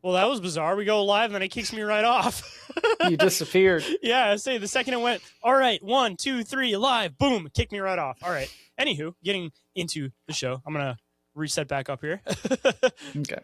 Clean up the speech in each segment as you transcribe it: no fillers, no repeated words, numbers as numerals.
Well, that was bizarre. We go live, and then it kicks me right off. You disappeared. Yeah, I say the second it went, all right, 1, 2, 3, live, boom, kicked me right off. All right. Anywho, getting into the show, I'm going to reset back up here. Okay.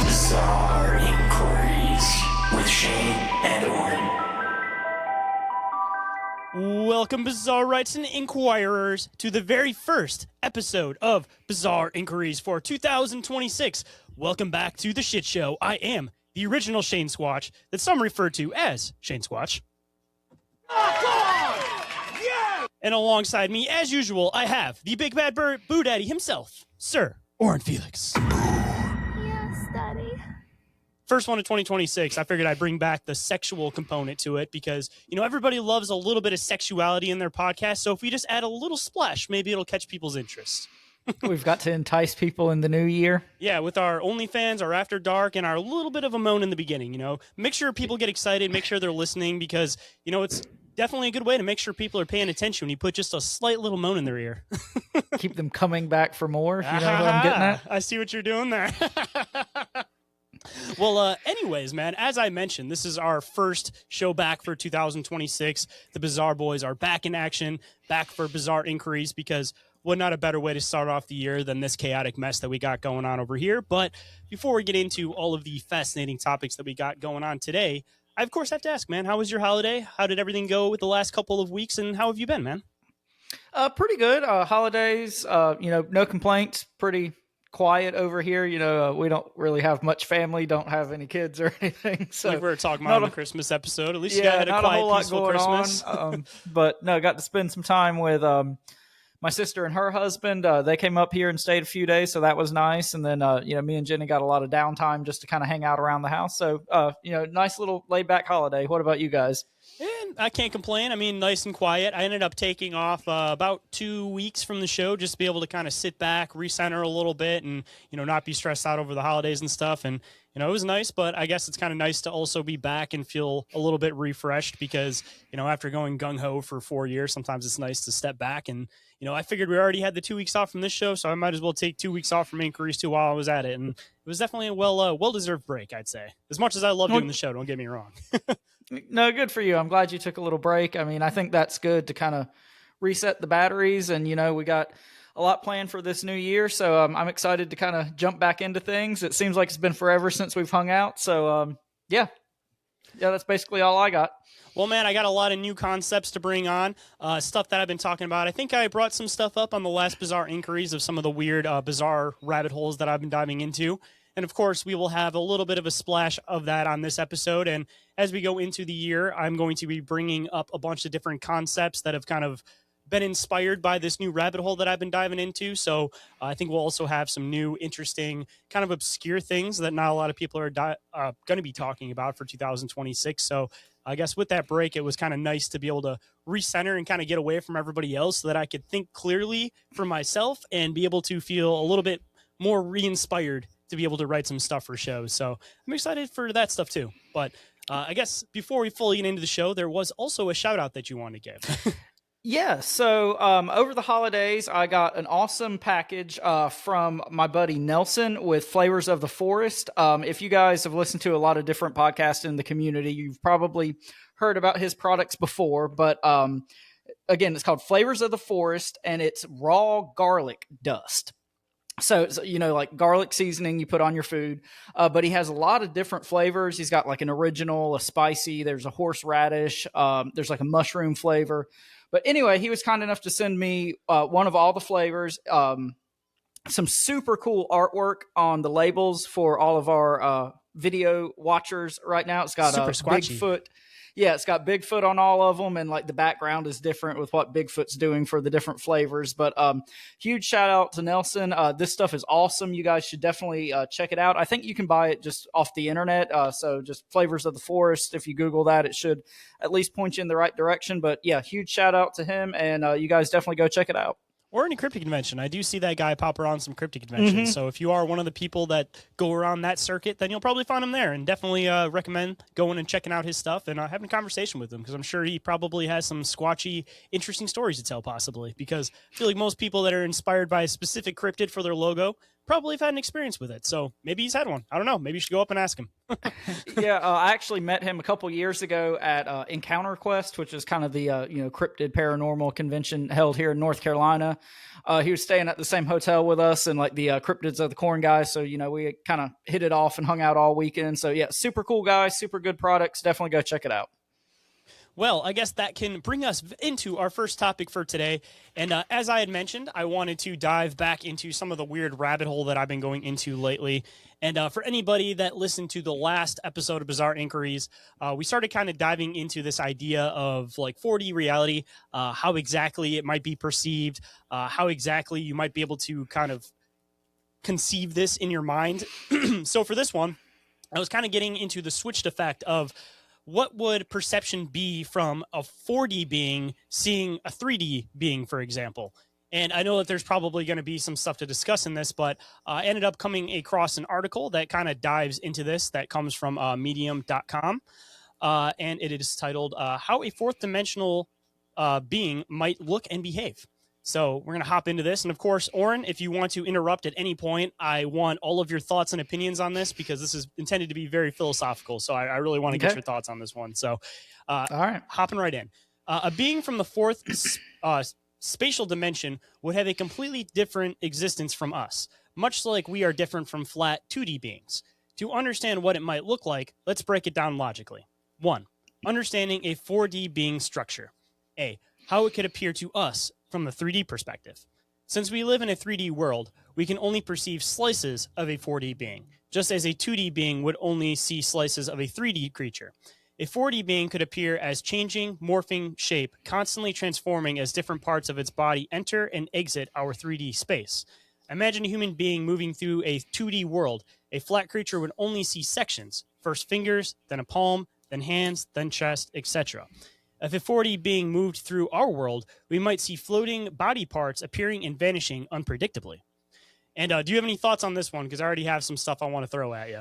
Bizarre Inquiries with Shayn Orin. Welcome, Bizarre Rights and Inquirers, to the very first episode of Bizarre Inquiries for 2026. Welcome back to the shit show. I am the original Shane Squatch that some refer to as Shane Squatch. And alongside me, as usual, I have the big bad Boo Daddy himself, Sir Orin Felix. Yes, Daddy. First one of 2026, I figured I'd bring back the sexual component to it because, you know, everybody loves a little bit of sexuality in their podcast. So if we just add a little splash, maybe it'll catch people's interest. We've got to entice people in the new year. Yeah, with our OnlyFans, our After Dark, and our little bit of a moan in the beginning, you know. Make sure people get excited, make sure they're listening because, you know, it's definitely a good way to make sure people are paying attention when you put just a slight little moan in their ear. Keep them coming back for more, if you know what I'm getting at. I see what you're doing there. Well, anyways, man, as I mentioned, this is our first show back for 2026. The Bizarre Boys are back in action, back for Bizarre Inquiries, because what not a better way to start off the year than this chaotic mess that we got going on over here. But before we get into all of the fascinating topics that we got going on today, I, of course, have to ask, man, how was your holiday? How did everything go with the last couple of weeks, and how have you been, man? Pretty good. Holidays, no complaints. Pretty quiet over here. We don't really have much family, don't have any kids or anything. So like we were talking about on the Christmas episode. At least you had a quiet, peaceful Christmas. But no, got to spend some time with my sister and her husband. They came up here and stayed a few days, so that was nice. And then, me and Jenny got a lot of downtime just to kind of hang out around the house. So, nice little laid-back holiday. What about you guys? And I can't complain. I mean, nice and quiet. I ended up taking off about 2 weeks from the show just to be able to kind of sit back, recenter a little bit, and, not be stressed out over the holidays and stuff. And, it was nice, but I guess it's kind of nice to also be back and feel a little bit refreshed because, after going gung-ho for 4 years, sometimes it's nice to step back. And, I figured we already had the 2 weeks off from this show, so I might as well take 2 weeks off from Inquiries too while I was at it. And it was definitely a well-deserved break, I'd say. As much as I love doing the show, don't get me wrong. No, good for you. I'm glad you took a little break. I mean, I think that's good to kind of reset the batteries. And, we got a lot planned for this new year. So I'm excited to kind of jump back into things. It seems like it's been forever since we've hung out. So, yeah, that's basically all I got. Well, man, I got a lot of new concepts to bring on, stuff that I've been talking about. I think I brought some stuff up on the last Bizarre Inquiries of some of the weird, bizarre rabbit holes that I've been diving into. And, of course, we will have a little bit of a splash of that on this episode. And as we go into the year, I'm going to be bringing up a bunch of different concepts that have kind of been inspired by this new rabbit hole that I've been diving into. So I think we'll also have some new, interesting, kind of obscure things that not a lot of people are going to be talking about for 2026. So I guess with that break, it was kind of nice to be able to recenter and kind of get away from everybody else so that I could think clearly for myself and be able to feel a little bit more re-inspired to be able to write some stuff for shows. So I'm excited for that stuff too. But I guess before we fully get into the show, there was also a shout out that you wanted to give. Yeah, so over the holidays, I got an awesome package from my buddy Nelson with Flavors of the Forest. If you guys have listened to a lot of different podcasts in the community, you've probably heard about his products before. But again, it's called Flavors of the Forest, and it's raw garlic dust. So, like garlic seasoning you put on your food, but he has a lot of different flavors. He's got like an original, a spicy, there's a horseradish, there's like a mushroom flavor. But anyway, he was kind enough to send me one of all the flavors, some super cool artwork on the labels for all of our video watchers right now. It's got a Bigfoot. Yeah, it's got Bigfoot on all of them, and like the background is different with what Bigfoot's doing for the different flavors. But huge shout out to Nelson. This stuff is awesome. You guys should definitely check it out. I think you can buy it just off the internet. So just Flavors of the Forest. If you Google that, it should at least point you in the right direction. But yeah, huge shout out to him, and you guys definitely go check it out. Or any cryptic convention. I do see that guy pop around some cryptic conventions. So if you are one of the people that go around that circuit, then you'll probably find him there. And definitely recommend going and checking out his stuff and having a conversation with him, because I'm sure he probably has some squatchy, interesting stories to tell, possibly. Because I feel like most people that are inspired by a specific cryptid for their logo probably have had an experience with it. So maybe he's had one. I don't know. Maybe you should go up and ask him. Yeah, I actually met him a couple years ago at Encounter Quest, which is kind of the cryptid paranormal convention held here in North Carolina. He was staying at the same hotel with us and like the Cryptids of the Corn guys. So we kind of hit it off and hung out all weekend. So yeah, super cool guy, super good products. Definitely go check it out. Well, I guess that can bring us into our first topic for today. And as I had mentioned, I wanted to dive back into some of the weird rabbit hole that I've been going into lately. And for anybody that listened to the last episode of Bizarre Inquiries, we started kind of diving into this idea of like 4D reality, how exactly it might be perceived, how exactly you might be able to kind of conceive this in your mind. So for this one, I was kind of getting into the switched effect of what would perception be from a 4D being seeing a 3D being, for example. And I know that there's probably going to be some stuff to discuss in this, but I ended up coming across an article that kind of dives into this that comes from medium.com. And it is titled, How a Fourth Dimensional Being Might Look and Behave. So we're going to hop into this. And of course, Orin, if you want to interrupt at any point, I want all of your thoughts and opinions on this, because this is intended to be very philosophical. So I really want to get your thoughts on this one. So all right, hopping right in. A being from the fourth spatial dimension would have a completely different existence from us, much like we are different from flat 2D beings. To understand what it might look like, let's break it down logically. 1. Understanding a 4D being structure. A. How it could appear to us from the 3D perspective. Since we live in a 3D world, we can only perceive slices of a 4D being, just as a 2D being would only see slices of a 3D creature. A 4D being could appear as changing, morphing shape, constantly transforming as different parts of its body enter and exit our 3D space. Imagine a human being moving through a 2D world. A flat creature would only see sections, first fingers, then a palm, then hands, then chest, etc. If a 4D being moved through our world, we might see floating body parts appearing and vanishing unpredictably. And do you have any thoughts on this one? Because I already have some stuff I want to throw at you.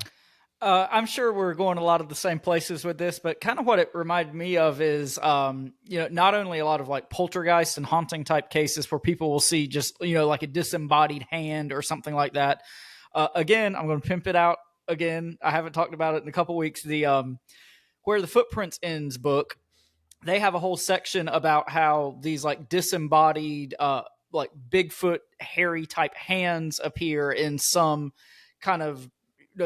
I'm sure we're going a lot of the same places with this, but kind of what it reminded me of is, not only a lot of like poltergeist and haunting type cases where people will see just, like a disembodied hand or something like that. Again, I'm going to pimp it out again. I haven't talked about it in a couple weeks. The Where the Footprints Ends book, they have a whole section about how these like disembodied, like Bigfoot, hairy type hands appear in some kind of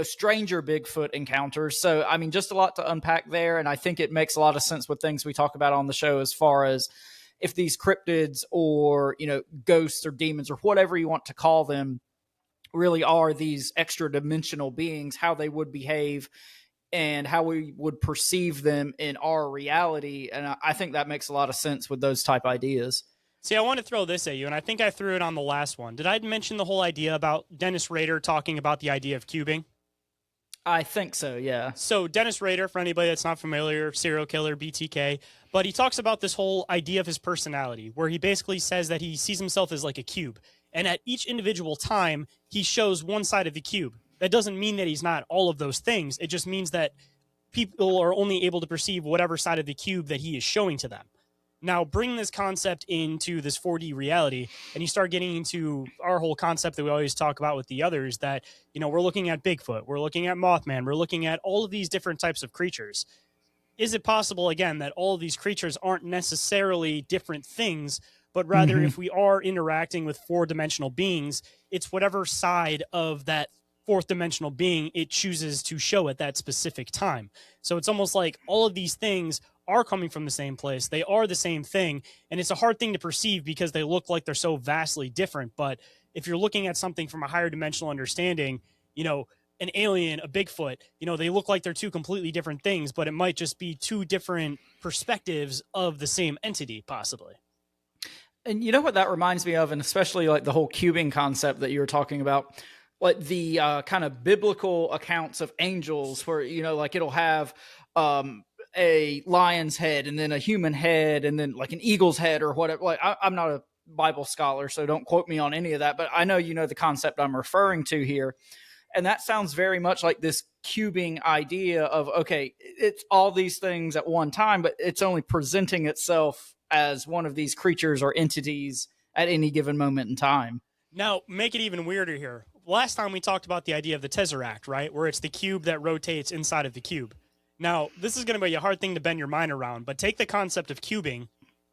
stranger Bigfoot encounters. So, I mean, just a lot to unpack there. And I think it makes a lot of sense with things we talk about on the show as far as if these cryptids or, ghosts or demons or whatever you want to call them really are these extra dimensional beings, how they would behave and how we would perceive them in our reality. And I think that makes a lot of sense with those type ideas. See, I want to throw this at you, and I think I threw it on the last one. Did I mention the whole idea about Dennis Rader talking about the idea of cubing? I think so, yeah. So Dennis Rader, for anybody that's not familiar, serial killer, BTK, but he talks about this whole idea of his personality, where he basically says that he sees himself as like a cube. And at each individual time, he shows one side of the cube. That doesn't mean that he's not all of those things. It just means that people are only able to perceive whatever side of the cube that he is showing to them. Now, bring this concept into this 4D reality, and you start getting into our whole concept that we always talk about with the others, that, we're looking at Bigfoot, we're looking at Mothman, we're looking at all of these different types of creatures. Is it possible, again, that all of these creatures aren't necessarily different things, but rather if we are interacting with four-dimensional beings, it's whatever side of that fourth dimensional being it chooses to show at that specific time. So it's almost like all of these things are coming from the same place. They are the same thing. And it's a hard thing to perceive because they look like they're so vastly different. But if you're looking at something from a higher dimensional understanding, an alien, a Bigfoot, they look like they're two completely different things, but it might just be two different perspectives of the same entity, possibly. And you know what that reminds me of, and especially like the whole cubing concept that you were talking about, like the kind of biblical accounts of angels, where like it'll have a lion's head and then a human head and then like an eagle's head or whatever. Like I'm not a Bible scholar, so don't quote me on any of that, but I know the concept I'm referring to here. And that sounds very much like this cubing idea of, okay, it's all these things at one time, but it's only presenting itself as one of these creatures or entities at any given moment in time. Now, make it even weirder here. Last time we talked about the idea of the Tesseract, right? Where it's the cube that rotates inside of the cube. Now, this is going to be a hard thing to bend your mind around, but take the concept of cubing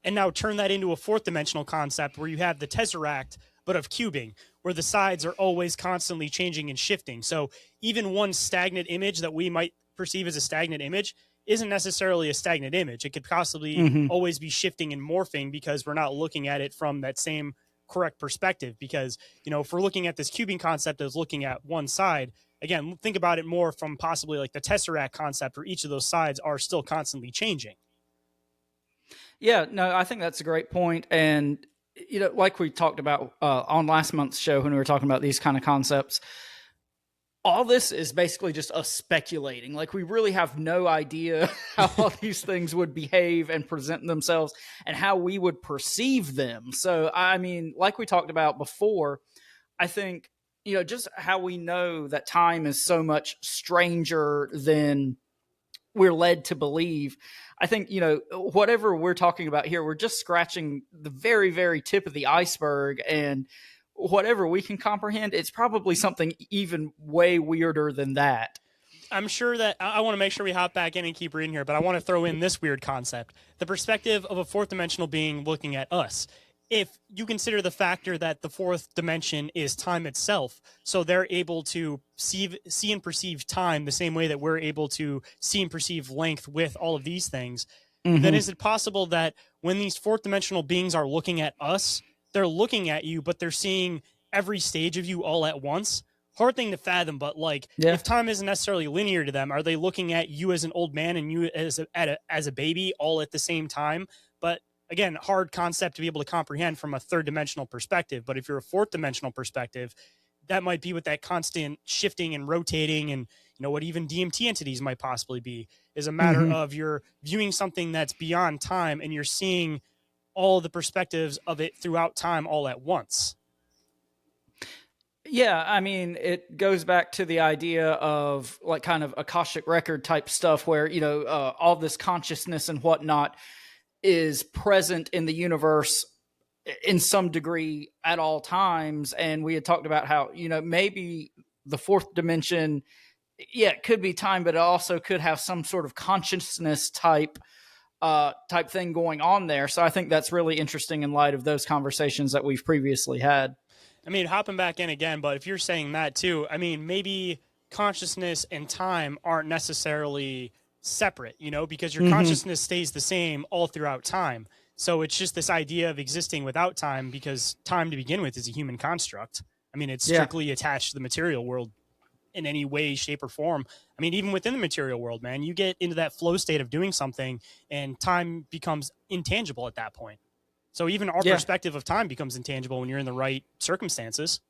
and now turn that into a fourth dimensional concept where you have the Tesseract, but of cubing, where the sides are always constantly changing and shifting. So even one stagnant image that we might perceive as a stagnant image isn't necessarily a stagnant image. It could possibly always be shifting and morphing because we're not looking at it from that same correct perspective. Because, if we're looking at this cubing concept as looking at one side, again, think about it more from possibly like the Tesseract concept, where each of those sides are still constantly changing. Yeah, no, I think that's a great point. And, like we talked about on last month's show when we were talking about these kind of concepts, all this is basically just us speculating. Like, we really have no idea how all these things would behave and present themselves and how we would perceive them. So, I mean, like we talked about before, I think, just how we know that time is so much stranger than we're led to believe. I think, whatever we're talking about here, we're just scratching the very, very tip of the iceberg. And whatever we can comprehend, it's probably something even way weirder than that. I'm sure that I want to make sure we hop back in and keep reading here, but I want to throw in this weird concept: the perspective of a fourth dimensional being looking at us. If you consider the factor that the fourth dimension is time itself, so they're able to see and perceive time the same way that we're able to see and perceive length with all of these things, then is it possible that when these fourth dimensional beings are looking at us, they're looking at you, but they're seeing every stage of you all at once? Hard thing to fathom, but if time isn't necessarily linear to them, are they looking at you as an old man and you as a baby all at the same time? But again, hard concept to be able to comprehend from a third dimensional perspective. But if you're a fourth dimensional perspective, that might be with that constant shifting and rotating, and what even DMT entities might possibly be, is a matter of you're viewing something that's beyond time and you're seeing all the perspectives of it throughout time all at once. Yeah, I mean, it goes back to the idea of like kind of Akashic record type stuff where, all this consciousness and whatnot is present in the universe in some degree at all times. And we had talked about how, maybe the fourth dimension, it could be time, but it also could have some sort of consciousness type thing going on there. So I think that's really interesting in light of those conversations that we've previously had. I mean, hopping back in again, but if you're saying that too, I mean, maybe consciousness and time aren't necessarily separate, because your consciousness stays the same all throughout time. So it's just this idea of existing without time, because time to begin with is a human construct. I mean, it's strictly attached to the material world in any way, shape, or form. I mean, even within the material world, man, you get into that flow state of doing something and time becomes intangible at that point. So even our perspective of time becomes intangible when you're in the right circumstances.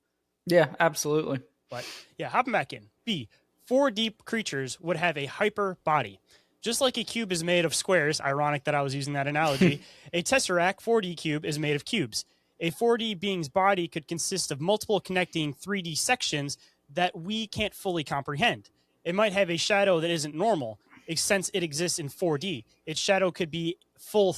Yeah, absolutely. But yeah, hopping back in. B, 4D creatures would have a hyper body. Just like a cube is made of squares, ironic that I was using that analogy, a tesseract 4D cube is made of cubes. A 4D being's body could consist of multiple connecting 3D sections that we can't fully comprehend. It might have a shadow that isn't normal, since it exists in 4D. Its shadow could be a full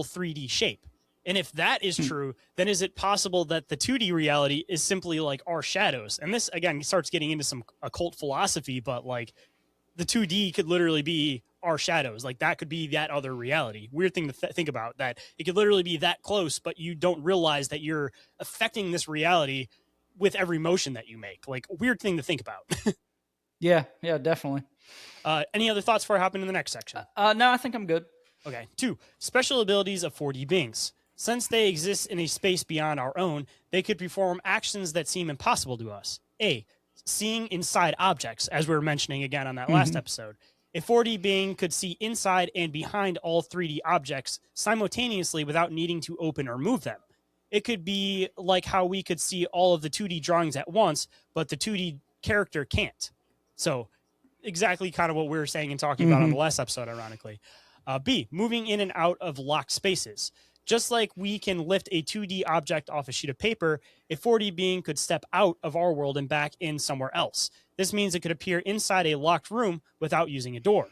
3D shape. And if that is true, then is it possible that the 2D reality is simply like our shadows? And this, again, starts getting into some occult philosophy, but like the 2D could literally be our shadows. Like that could be that other reality. Weird thing to think about, that it could literally be that close, but you don't realize that you're affecting this reality with every motion that you make. Like, weird thing to think about. Yeah, definitely. Any other thoughts before I hop into the next section? No, I think I'm good. Okay. 2, special abilities of 4D beings. Since they exist in a space beyond our own, they could perform actions that seem impossible to us. A, seeing inside objects, as we were mentioning again on that last episode. A 4D being could see inside and behind all 3D objects simultaneously without needing to open or move them. It could be like how we could see all of the 2D drawings at once, but the 2D character can't. So exactly kind of what we were saying and talking about on the last episode, ironically. B, moving in and out of locked spaces. Just like we can lift a 2D object off a sheet of paper, a 4D being could step out of our world and back in somewhere else. This means it could appear inside a locked room without using a door.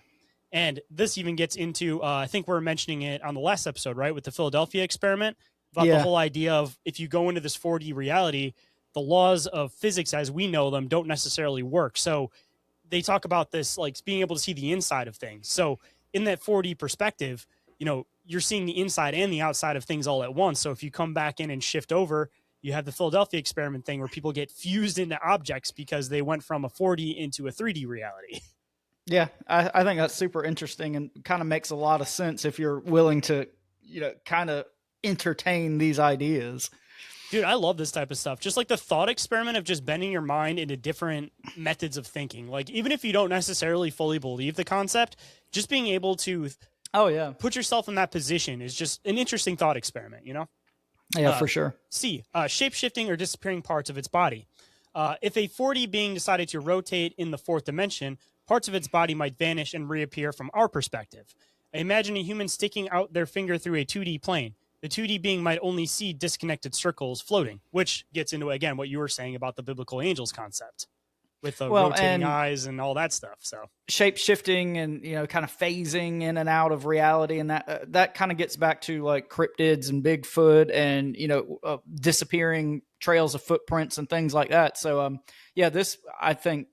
And this even gets into, I think we were mentioning it on the last episode, right, with the Philadelphia experiment, about the whole idea of if you go into this 4D reality, the laws of physics as we know them don't necessarily work. So they talk about this, like being able to see the inside of things. So in that 4D perspective, you know, you're seeing the inside and the outside of things all at once. So if you come back in and shift over, you have the Philadelphia experiment thing where people get fused into objects because they went from a 4D into a 3D reality. Yeah, I think that's super interesting and kind of makes a lot of sense if you're willing to, you know, kind of entertain these ideas. Dude, I love this type of stuff. Just like the thought experiment of just bending your mind into different methods of thinking. Like, even if you don't necessarily fully believe the concept, just being able to put yourself in that position is just an interesting thought experiment, you know? Yeah, for sure. C, shape-shifting or disappearing parts of its body. If a 4D being decided to rotate in the fourth dimension, parts of its body might vanish and reappear from our perspective. Imagine a human sticking out their finger through a 2D plane. The 2D being might only see disconnected circles floating, which gets into, again, what you were saying about the biblical angels concept with the rotating eyes and all that stuff. So shape shifting and, you know, kind of phasing in and out of reality. And that kind of gets back to like cryptids and Bigfoot and, you know, disappearing trails of footprints and things like that. So, this, I think,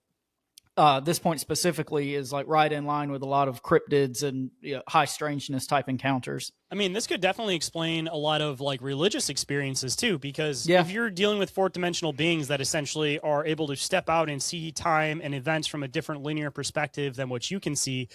this point specifically is like right in line with a lot of cryptids and, you know, high strangeness type encounters. I mean, this could definitely explain a lot of like religious experiences too, because if you're dealing with fourth dimensional beings that essentially are able to step out and see time and events from a different linear perspective than what you can see,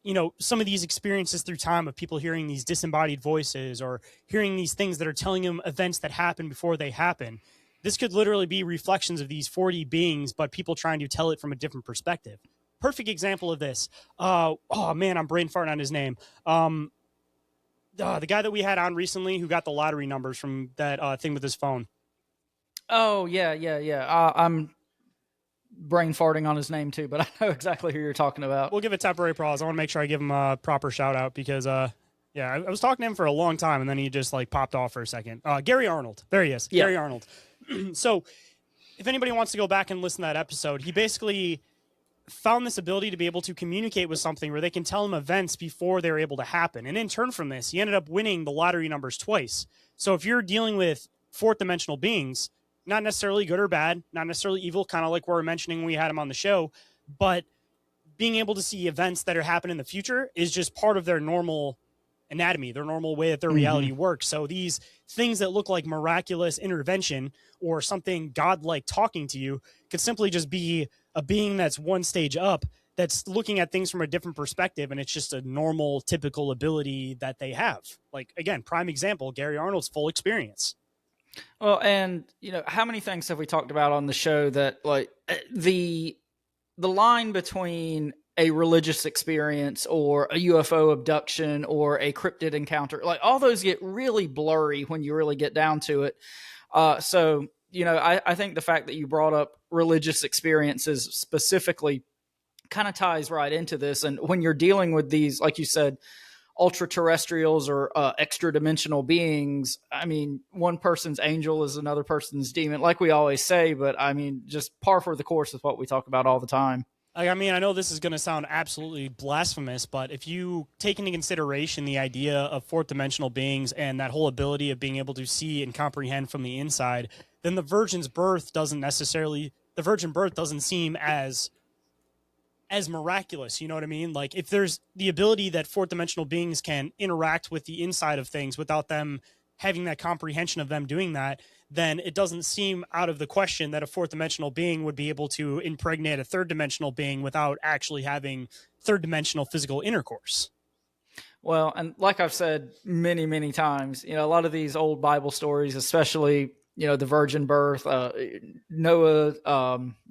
you know, some of these experiences through time of people hearing these disembodied voices or hearing these things that are telling them events that happen before they happen. This could literally be reflections of these 4D beings, but people trying to tell it from a different perspective. Perfect example of this. I'm brain farting on his name. The guy that we had on recently who got the lottery numbers from that thing with his phone. Oh, yeah. I'm brain farting on his name too, but I know exactly who you're talking about. We'll give a temporary pause. I want to make sure I give him a proper shout out because, I was talking to him for a long time and then he just like popped off for a second. Gary Arnold. There he is. Yeah. Gary Arnold. So if anybody wants to go back and listen to that episode, he basically found this ability to be able to communicate with something where they can tell him events before they're able to happen. And in turn from this, he ended up winning the lottery numbers twice. So if you're dealing with fourth dimensional beings, not necessarily good or bad, not necessarily evil, kind of like we were mentioning when we had him on the show, but being able to see events that are happening in the future is just part of their normal anatomy, their normal way that their reality works. So these things that look like miraculous intervention or something godlike talking to you could simply just be a being that's one stage up that's looking at things from a different perspective, and it's just a normal, typical ability that they have. Like, again, prime example, Gary Arnold's full experience. Well, and, you know, how many things have we talked about on the show that, like, the line between a religious experience or a UFO abduction or a cryptid encounter, like, all those get really blurry when you really get down to it. So, you know, I think the fact that you brought up religious experiences specifically kind of ties right into this. And when you're dealing with these, like you said, ultra terrestrials or extra dimensional beings, I mean, one person's angel is another person's demon, like we always say, but I mean, just par for the course with what we talk about all the time. I mean, I know this is going to sound absolutely blasphemous, but if you take into consideration the idea of fourth dimensional beings and that whole ability of being able to see and comprehend from the inside, then the virgin birth doesn't seem as miraculous. You know what I mean? Like, if there's the ability that fourth dimensional beings can interact with the inside of things without them having that comprehension of them doing that, then it doesn't seem out of the question that a fourth dimensional being would be able to impregnate a third dimensional being without actually having third dimensional physical intercourse. Well, and like I've said many, many times, you know, a lot of these old Bible stories, especially the virgin birth, Noah,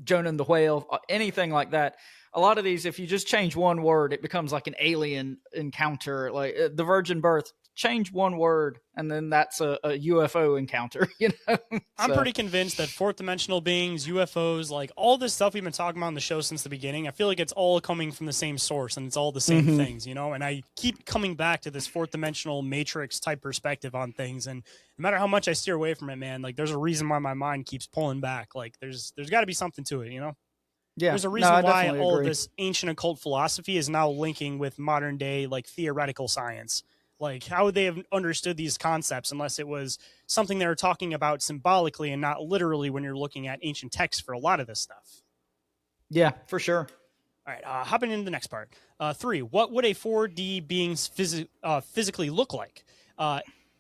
Jonah and the whale, anything like that. A lot of these, if you just change one word, it becomes like an alien encounter. Like the virgin birth, change one word, and then that's a UFO encounter. I'm So, pretty convinced that fourth dimensional beings, UFOs, like all this stuff we've been talking about on the show since the beginning, I feel like it's all coming from the same source and it's all the same things, And I keep coming back to this fourth dimensional matrix type perspective on things. And no matter how much I steer away from it, man, like there's a reason why my mind keeps pulling back. Like there's got to be something to it, yeah, There's a reason I why definitely all of agree. this ancient occult philosophy is now linking with modern day, like theoretical science. Like, how would they have understood these concepts unless it was something they were talking about symbolically and not literally when you're looking at ancient texts for a lot of this stuff? Yeah, for sure. All right, hopping into the next part. 3, what would a 4D being's physically look like?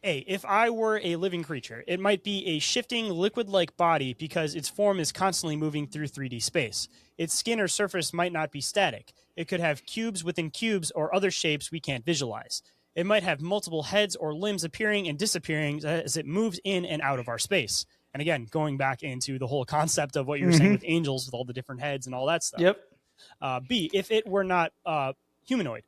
A, if I were a living creature, it might be a shifting liquid-like body because its form is constantly moving through 3D space. Its skin or surface might not be static. It could have cubes within cubes or other shapes we can't visualize. It might have multiple heads or limbs appearing and disappearing as it moves in and out of our space. And again, going back into the whole concept of what you were saying with angels with all the different heads and all that stuff. Yep. B, if it were not humanoid,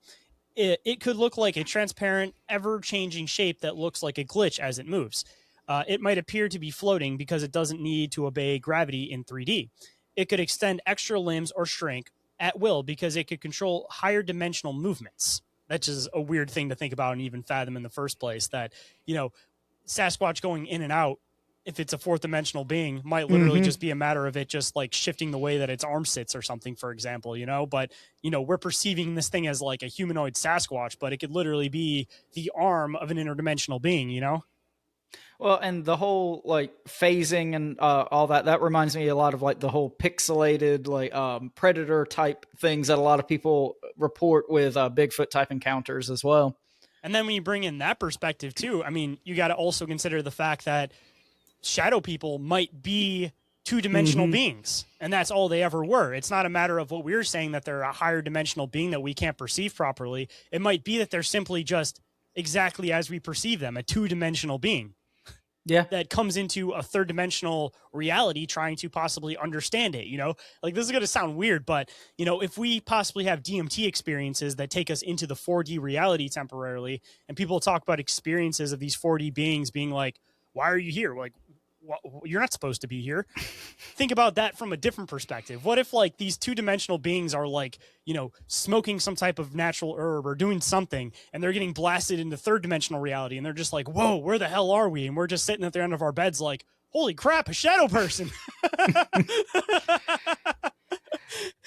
it could look like a transparent, ever-changing shape that looks like a glitch as it moves. It might appear to be floating because it doesn't need to obey gravity in 3D. It could extend extra limbs or shrink at will because it could control higher dimensional movements. That's just a weird thing to think about and even fathom in the first place, that, Sasquatch going in and out, if it's a fourth dimensional being, might literally just be a matter of it just like shifting the way that its arm sits or something, for example, but we're perceiving this thing as like a humanoid Sasquatch, but it could literally be the arm of an interdimensional being, Well, and the whole like phasing and all that reminds me a lot of like the whole pixelated like predator type things that a lot of people report with Bigfoot type encounters as well. And then when you bring in that perspective too, I mean, you got to also consider the fact that shadow people might be two-dimensional beings, and that's all they ever were. It's not a matter of what we're saying that they're a higher dimensional being that we can't perceive properly. It might be that they're simply just exactly as we perceive them, a two-dimensional being. Yeah. That comes into a third dimensional reality trying to possibly understand it, Like, this is going to sound weird, but, if we possibly have DMT experiences that take us into the 4D reality temporarily, and people talk about experiences of these 4D beings being like, why are you here? Like, you're not supposed to be here. Think about that from a different perspective. What if like these two-dimensional beings are like, smoking some type of natural herb or doing something, and they're getting blasted into third dimensional reality, and they're just like, whoa, where the hell are we? And we're just sitting at the end of our beds like, holy crap, a shadow person.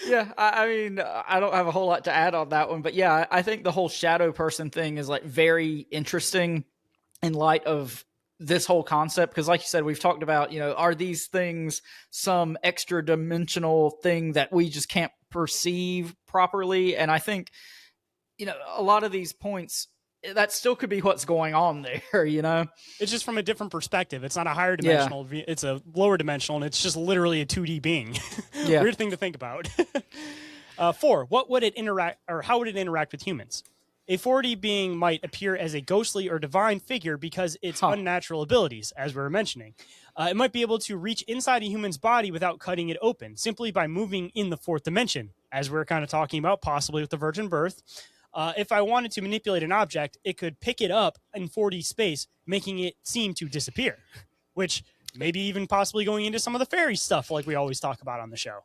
Yeah, I mean, I don't have a whole lot to add on that one, but yeah, I think the whole shadow person thing is like very interesting in light of this whole concept, because like you said, we've talked about, are these things some extra dimensional thing that we just can't perceive properly? And I think, a lot of these points, that still could be what's going on there, It's just from a different perspective. It's not a higher dimensional, it's a lower dimensional, and it's just literally a 2D being. Yeah. Weird thing to think about. 4, what would it interact, or how would it interact with humans? A 4D being might appear as a ghostly or divine figure because its unnatural abilities, as we were mentioning. It might be able to reach inside a human's body without cutting it open, simply by moving in the fourth dimension, as we we're kind of talking about, possibly with the virgin birth. If I wanted to manipulate an object, it could pick it up in 4D space, making it seem to disappear, which maybe even possibly going into some of the fairy stuff like we always talk about on the show.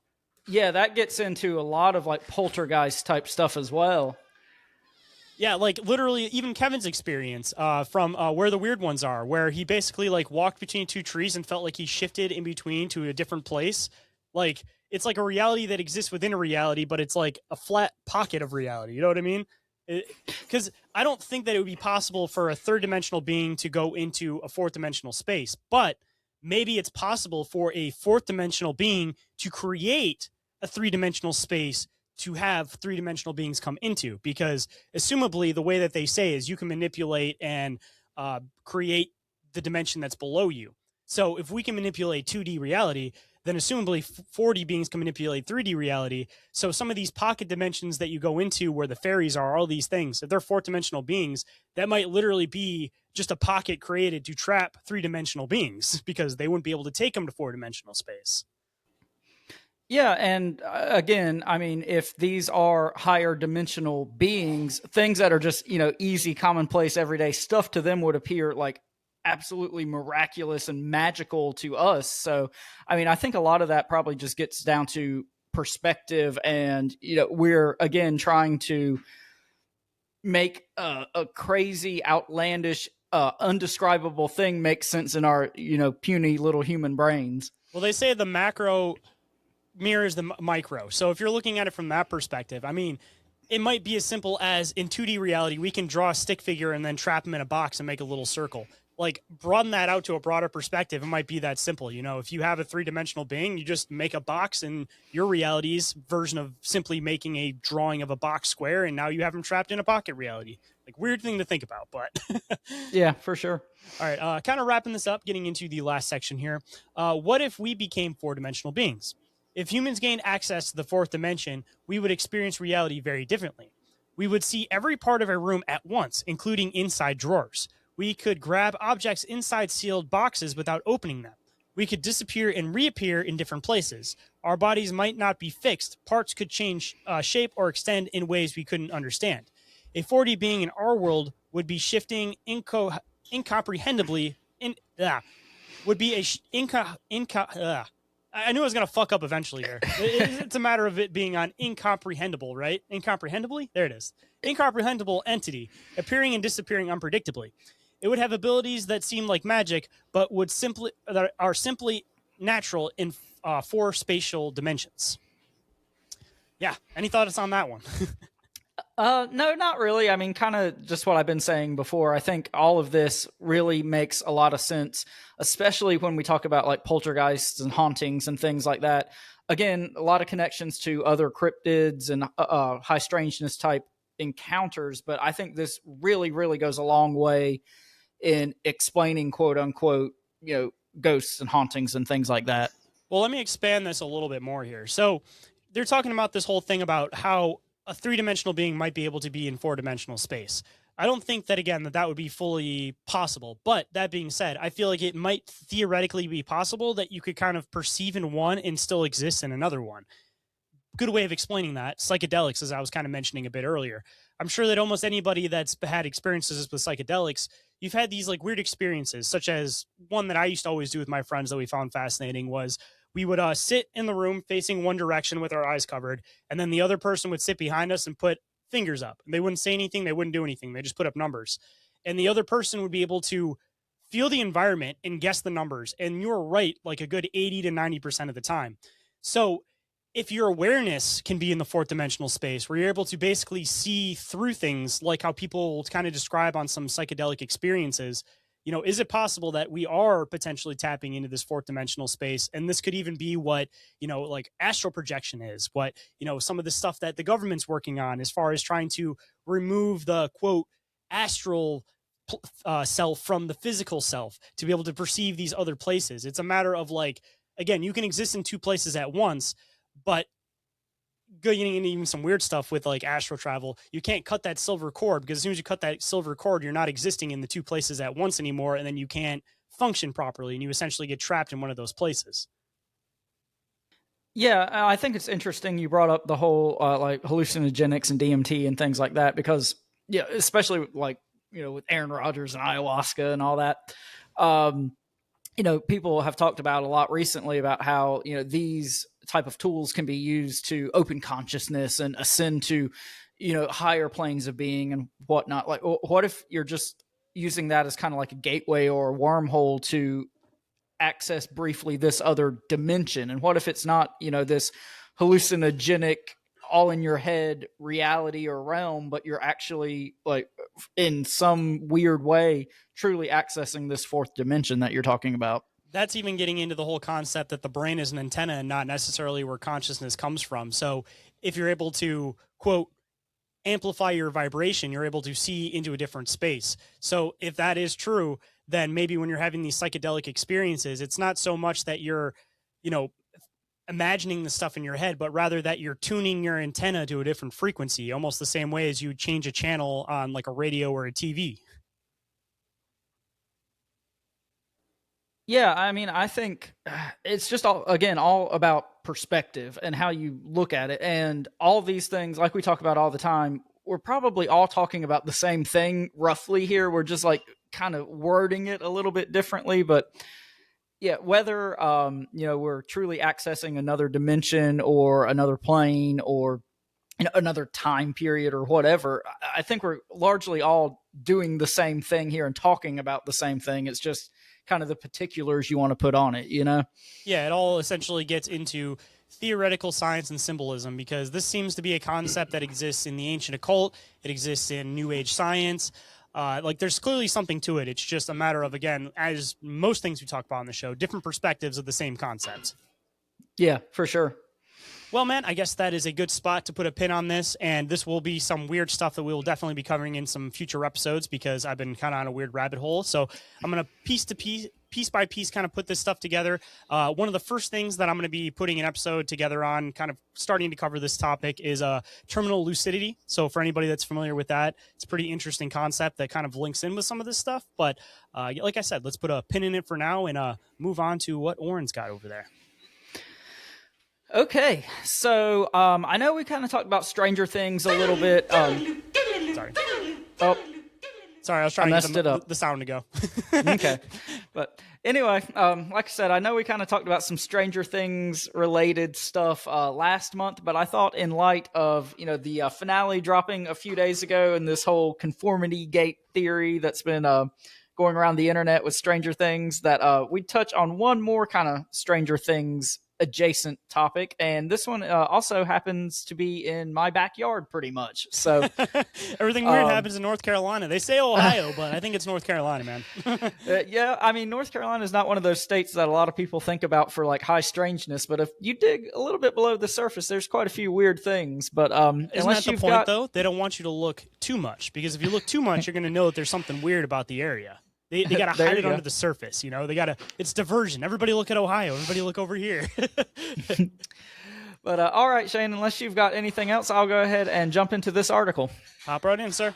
Yeah, that gets into a lot of like poltergeist type stuff as well. Yeah, like literally even Kevin's experience from Where the Weird Ones Are, where he basically like walked between two trees and felt like he shifted in between to a different place. Like, it's like a reality that exists within a reality, but it's like a flat pocket of reality. You know what I mean? Because I don't think that it would be possible for a third dimensional being to go into a fourth dimensional space, but maybe it's possible for a fourth dimensional being to create a three-dimensional space to have three-dimensional beings come into, because assumably the way that they say is you can manipulate and create the dimension that's below you. So if we can manipulate 2D reality, then assumably 4D beings can manipulate 3D reality. So some of these pocket dimensions that you go into where the fairies are, all these things, if they're fourth dimensional beings, that might literally be just a pocket created to trap three-dimensional beings because they wouldn't be able to take them to four-dimensional space. Yeah, and again, I mean, if these are higher dimensional beings, things that are just, easy, commonplace, everyday stuff to them would appear like absolutely miraculous and magical to us. So, I mean, I think a lot of that probably just gets down to perspective, and we're again trying to make a crazy, outlandish, undescribable thing make sense in our puny little human brains. Well, they say the macro mirrors the micro. So if you're looking at it from that perspective, I mean, it might be as simple as in 2D reality, we can draw a stick figure and then trap them in a box and make a little circle. Like, broaden that out to a broader perspective. It might be that simple. If you have a three-dimensional being, you just make a box, and your reality's version of simply making a drawing of a box square, and now you have them trapped in a pocket reality. Like, weird thing to think about, but yeah, for sure. All right, kind of wrapping this up, getting into the last section here. What if we became four-dimensional beings? If humans gained access to the fourth dimension, we would experience reality very differently. We would see every part of a room at once, including inside drawers. We could grab objects inside sealed boxes without opening them. We could disappear and reappear in different places. Our bodies might not be fixed. Parts could change shape or extend in ways we couldn't understand. A 4D being in our world would be shifting incomprehensibly. I knew I was going to fuck up eventually here. It's a matter of it being on incomprehensible, right? Incomprehensibly? There it is. Incomprehensible entity, appearing and disappearing unpredictably. It would have abilities that seem like magic, but that are simply natural in four spatial dimensions. Yeah. Any thoughts on that one? No, not really. I mean, kind of just what I've been saying before. I think all of this really makes a lot of sense, especially when we talk about like poltergeists and hauntings and things like that. Again, a lot of connections to other cryptids and high strangeness type encounters, but I think this really, really goes a long way in explaining quote unquote, ghosts and hauntings and things like that. Well, let me expand this a little bit more here. So they're talking about this whole thing about how a three-dimensional being might be able to be in four-dimensional space. I don't think that, again, that would be fully possible. But that being said, I feel like it might theoretically be possible that you could kind of perceive in one and still exist in another one. Good way of explaining that, psychedelics, as I was kind of mentioning a bit earlier. I'm sure that almost anybody that's had experiences with psychedelics, you've had these like weird experiences, such as one that I used to always do with my friends that we found fascinating was we would sit in the room facing one direction with our eyes covered, and then the other person would sit behind us and put fingers up. They wouldn't say anything. They wouldn't do anything. They just put up numbers. And the other person would be able to feel the environment and guess the numbers. And you're right, like a good 80 to 90% of the time. So if your awareness can be in the fourth dimensional space where you're able to basically see through things like how people kind of describe on some psychedelic experiences, is it possible that we are potentially tapping into this fourth dimensional space? And this could even be what, like astral projection is, what, some of the stuff that the government's working on as far as trying to remove the quote astral self from the physical self to be able to perceive these other places. It's a matter of like, again, you can exist in two places at once, but getting into even some weird stuff with like astral travel, you can't cut that silver cord because as soon as you cut that silver cord, you're not existing in the two places at once anymore. And then you can't function properly and you essentially get trapped in one of those places. Yeah, I think it's interesting you brought up the whole like hallucinogenics and DMT and things like that because, yeah, especially like, with Aaron Rodgers and ayahuasca and all that. People have talked about a lot recently about how, these type of tools can be used to open consciousness and ascend to, higher planes of being and whatnot. Like, what if you're just using that as kind of like a gateway or a wormhole to access briefly this other dimension? And what if it's not, this hallucinogenic, all in your head reality or realm, but you're actually like in some weird way truly accessing this fourth dimension that you're talking about? That's even getting into the whole concept that the brain is an antenna and not necessarily where consciousness comes from. So if you're able to quote amplify your vibration, you're able to see into a different space. So if that is true, then maybe when you're having these psychedelic experiences, it's not so much that you're, imagining the stuff in your head, but rather that you're tuning your antenna to a different frequency, almost the same way as you change a channel on like a radio or a TV. Yeah, I mean, I think it's just all about perspective and how you look at it. And all these things, like we talk about all the time, we're probably all talking about the same thing roughly here. We're just like kind of wording it a little bit differently. But yeah, whether, we're truly accessing another dimension or another plane or another time period or whatever, I think we're largely all doing the same thing here and talking about the same thing. It's just kind of the particulars you want to put on it, Yeah, it all essentially gets into theoretical science and symbolism, because this seems to be a concept that exists in the ancient occult. It exists in New Age science. Like there's clearly something to it. It's just a matter of, again, as most things we talk about on the show, different perspectives of the same concept. Yeah, for sure. Well, man, I guess that is a good spot to put a pin on this, and this will be some weird stuff that we will definitely be covering in some future episodes, because I've been kind of on a weird rabbit hole. So I'm going to piece by piece kind of put this stuff together. One of the first things that I'm going to be putting an episode together on, kind of starting to cover this topic, is terminal lucidity. So for anybody that's familiar with that, it's a pretty interesting concept that kind of links in with some of this stuff. But like I said, let's put a pin in it for now and move on to what Orin's got over there. Okay, so I know we kind of talked about Stranger Things a little bit. Sorry. Oh, sorry, I was trying I to messed get it up. the sound to go. Okay, but anyway, like I said, I know we kind of talked about some Stranger Things related stuff last month, but I thought in light of the finale dropping a few days ago and this whole conformity gate theory that's been going around the internet with Stranger Things, that we'd touch on one more kind of Stranger Things adjacent topic, and this one also happens to be in my backyard pretty much. So everything weird happens in North Carolina. They say Ohio, but I think it's North Carolina, man. Yeah, I mean, North Carolina is not one of those states that a lot of people think about for like high strangeness, but if you dig a little bit below the surface, there's quite a few weird things. But Isn't that the point, though? They don't want you to look too much, because if you look too much, you're going to know that there's something weird about the area. They got to hide it under the surface, it's diversion. Everybody look at Ohio. Everybody look over here. But all right, Shane, unless you've got anything else, I'll go ahead and jump into this article. Hop right in, sir.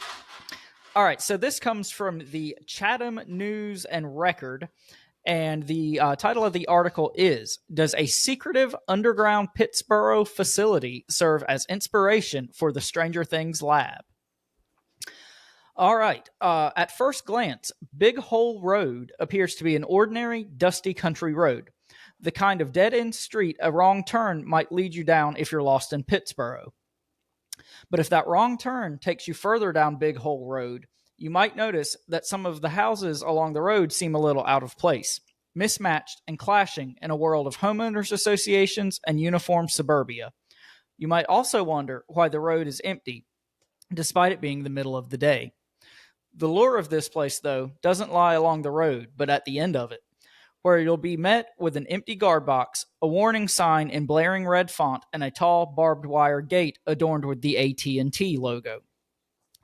All right, so this comes from the Chatham News and Record, and the title of the article is, "Does a secretive underground Pittsburgh facility serve as inspiration for the Stranger Things lab?" All right. At first glance, Big Hole Road appears to be an ordinary, dusty country road, the kind of dead-end street a wrong turn might lead you down if you're lost in Pittsburgh. But if that wrong turn takes you further down Big Hole Road, you might notice that some of the houses along the road seem a little out of place, mismatched and clashing in a world of homeowners associations and uniform suburbia. You might also wonder why the road is empty, despite it being the middle of the day. The lure of this place, though, doesn't lie along the road, but at the end of it, where you'll be met with an empty guard box, a warning sign in blaring red font, and a tall barbed wire gate adorned with the AT&T logo.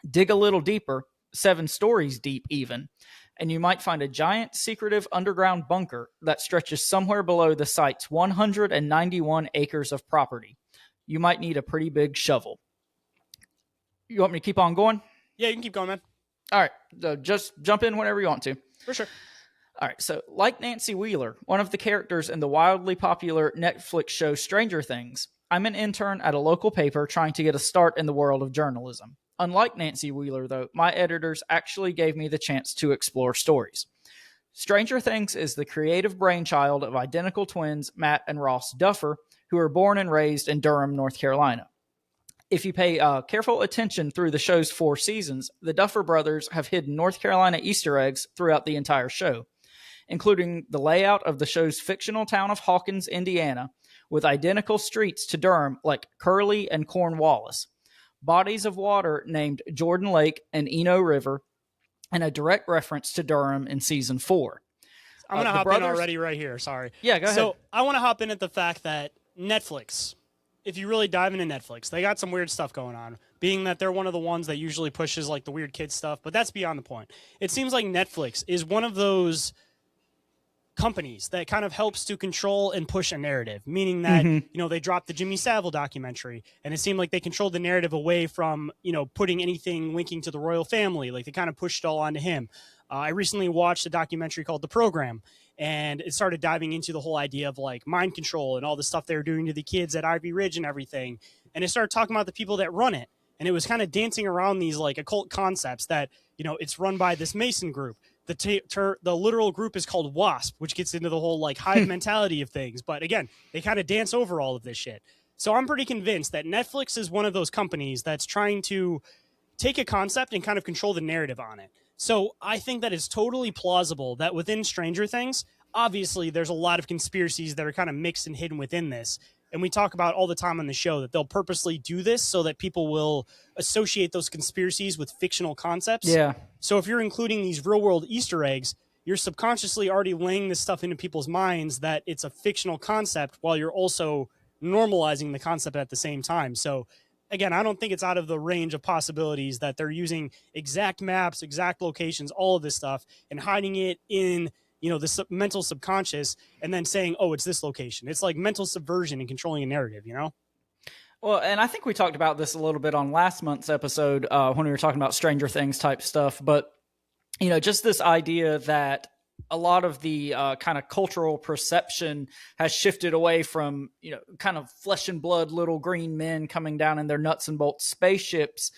Dig a little deeper, 7 stories deep even, and you might find a giant secretive underground bunker that stretches somewhere below the site's 191 acres of property. You might need a pretty big shovel. You want me to keep on going? Yeah, you can keep going, man. All right, just jump in whenever you want to. For sure. All right, so like Nancy Wheeler, one of the characters in the wildly popular Netflix show Stranger Things, I'm an intern at a local paper trying to get a start in the world of journalism. Unlike Nancy Wheeler, though, my editors actually gave me the chance to explore stories. Stranger Things is the creative brainchild of identical twins Matt and Ross Duffer, who were born and raised in Durham, North Carolina. If you pay careful attention through the show's 4 seasons, the Duffer brothers have hidden North Carolina Easter eggs throughout the entire show, including the layout of the show's fictional town of Hawkins, Indiana, with identical streets to Durham like Curly and Cornwallis, bodies of water named Jordan Lake and Eno River, and a direct reference to Durham in season 4. I'm going to hop in already right here. Sorry. Yeah, go ahead. So I want to hop in at the fact that Netflix, if you really dive into Netflix, they got some weird stuff going on, being that they're one of the ones that usually pushes like the weird kid stuff, but that's beyond the point. It seems like Netflix is one of those companies that kind of helps to control and push a narrative, meaning that, they dropped the Jimmy Savile documentary and it seemed like they controlled the narrative away from, putting anything linking to the royal family. Like they kind of pushed it all onto him. I recently watched a documentary called The Program, and it started diving into the whole idea of like mind control and all the stuff they were doing to the kids at Ivy Ridge and everything. And it started talking about the people that run it. And it was kind of dancing around these like occult concepts that, it's run by this Mason group. The literal group is called WASP, which gets into the whole like hive mentality of things. But again, they kind of dance over all of this shit. So I'm pretty convinced that Netflix is one of those companies that's trying to take a concept and kind of control the narrative on it. So I think that it's totally plausible that within Stranger Things, obviously there's a lot of conspiracies that are kind of mixed and hidden within this. And we talk about all the time on the show that they'll purposely do this so that people will associate those conspiracies with fictional concepts. Yeah. So if you're including these real world Easter eggs, you're subconsciously already laying this stuff into people's minds that it's a fictional concept while you're also normalizing the concept at the same time. So again, I don't think it's out of the range of possibilities that they're using exact maps, exact locations, all of this stuff and hiding it in the mental subconscious and then saying, oh, it's this location. It's like mental subversion and controlling a narrative, Well, and I think we talked about this a little bit on last month's episode when we were talking about Stranger Things type stuff. But, just this idea that a lot of the kind of cultural perception has shifted away from, kind of flesh and blood little green men coming down in their nuts and bolts spaceships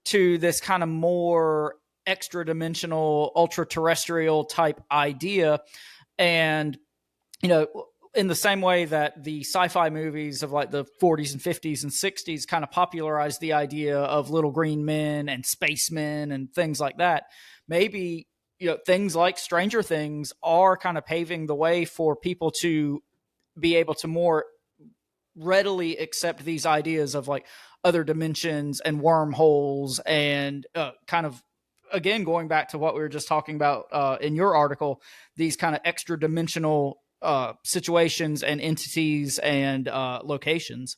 to this kind of more extra dimensional, ultra terrestrial type idea. And, in the same way that the sci-fi movies of like the 40s and 50s and 60s kind of popularized the idea of little green men and spacemen and things like that, maybe, things like Stranger Things are kind of paving the way for people to be able to more readily accept these ideas of like other dimensions and wormholes and kind of, again, going back to what we were just talking about in your article, these kind of extra dimensional situations and entities and locations.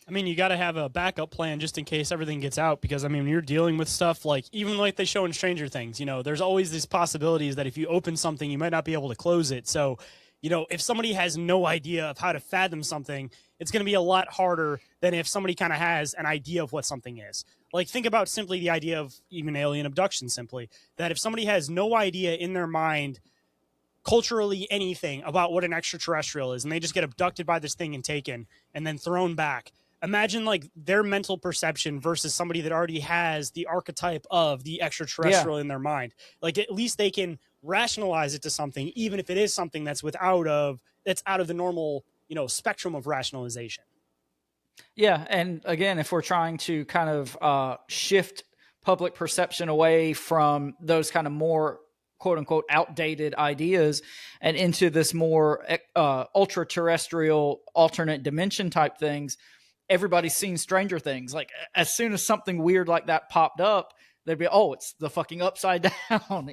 I mean, you got to have a backup plan just in case everything gets out, because I mean, you're dealing with stuff like, even like they show in Stranger Things, there's always these possibilities that if you open something, you might not be able to close it. So, if somebody has no idea of how to fathom something, it's going to be a lot harder than if somebody kind of has an idea of what something is. Like, think about simply the idea of even alien abduction, simply that if somebody has no idea in their mind culturally anything about what an extraterrestrial is, and they just get abducted by this thing and taken and then thrown back, imagine like their mental perception versus somebody that already has the archetype of the extraterrestrial in their mind. Like, at least they can rationalize it to something, even if it is something that's out of the normal, spectrum of rationalization. Yeah. And again, if we're trying to kind of shift public perception away from those kind of more quote unquote outdated ideas and into this more ultra terrestrial alternate dimension type things, everybody's seen Stranger Things. Like, as soon as something weird like that popped up, they'd be, oh, it's the fucking upside down.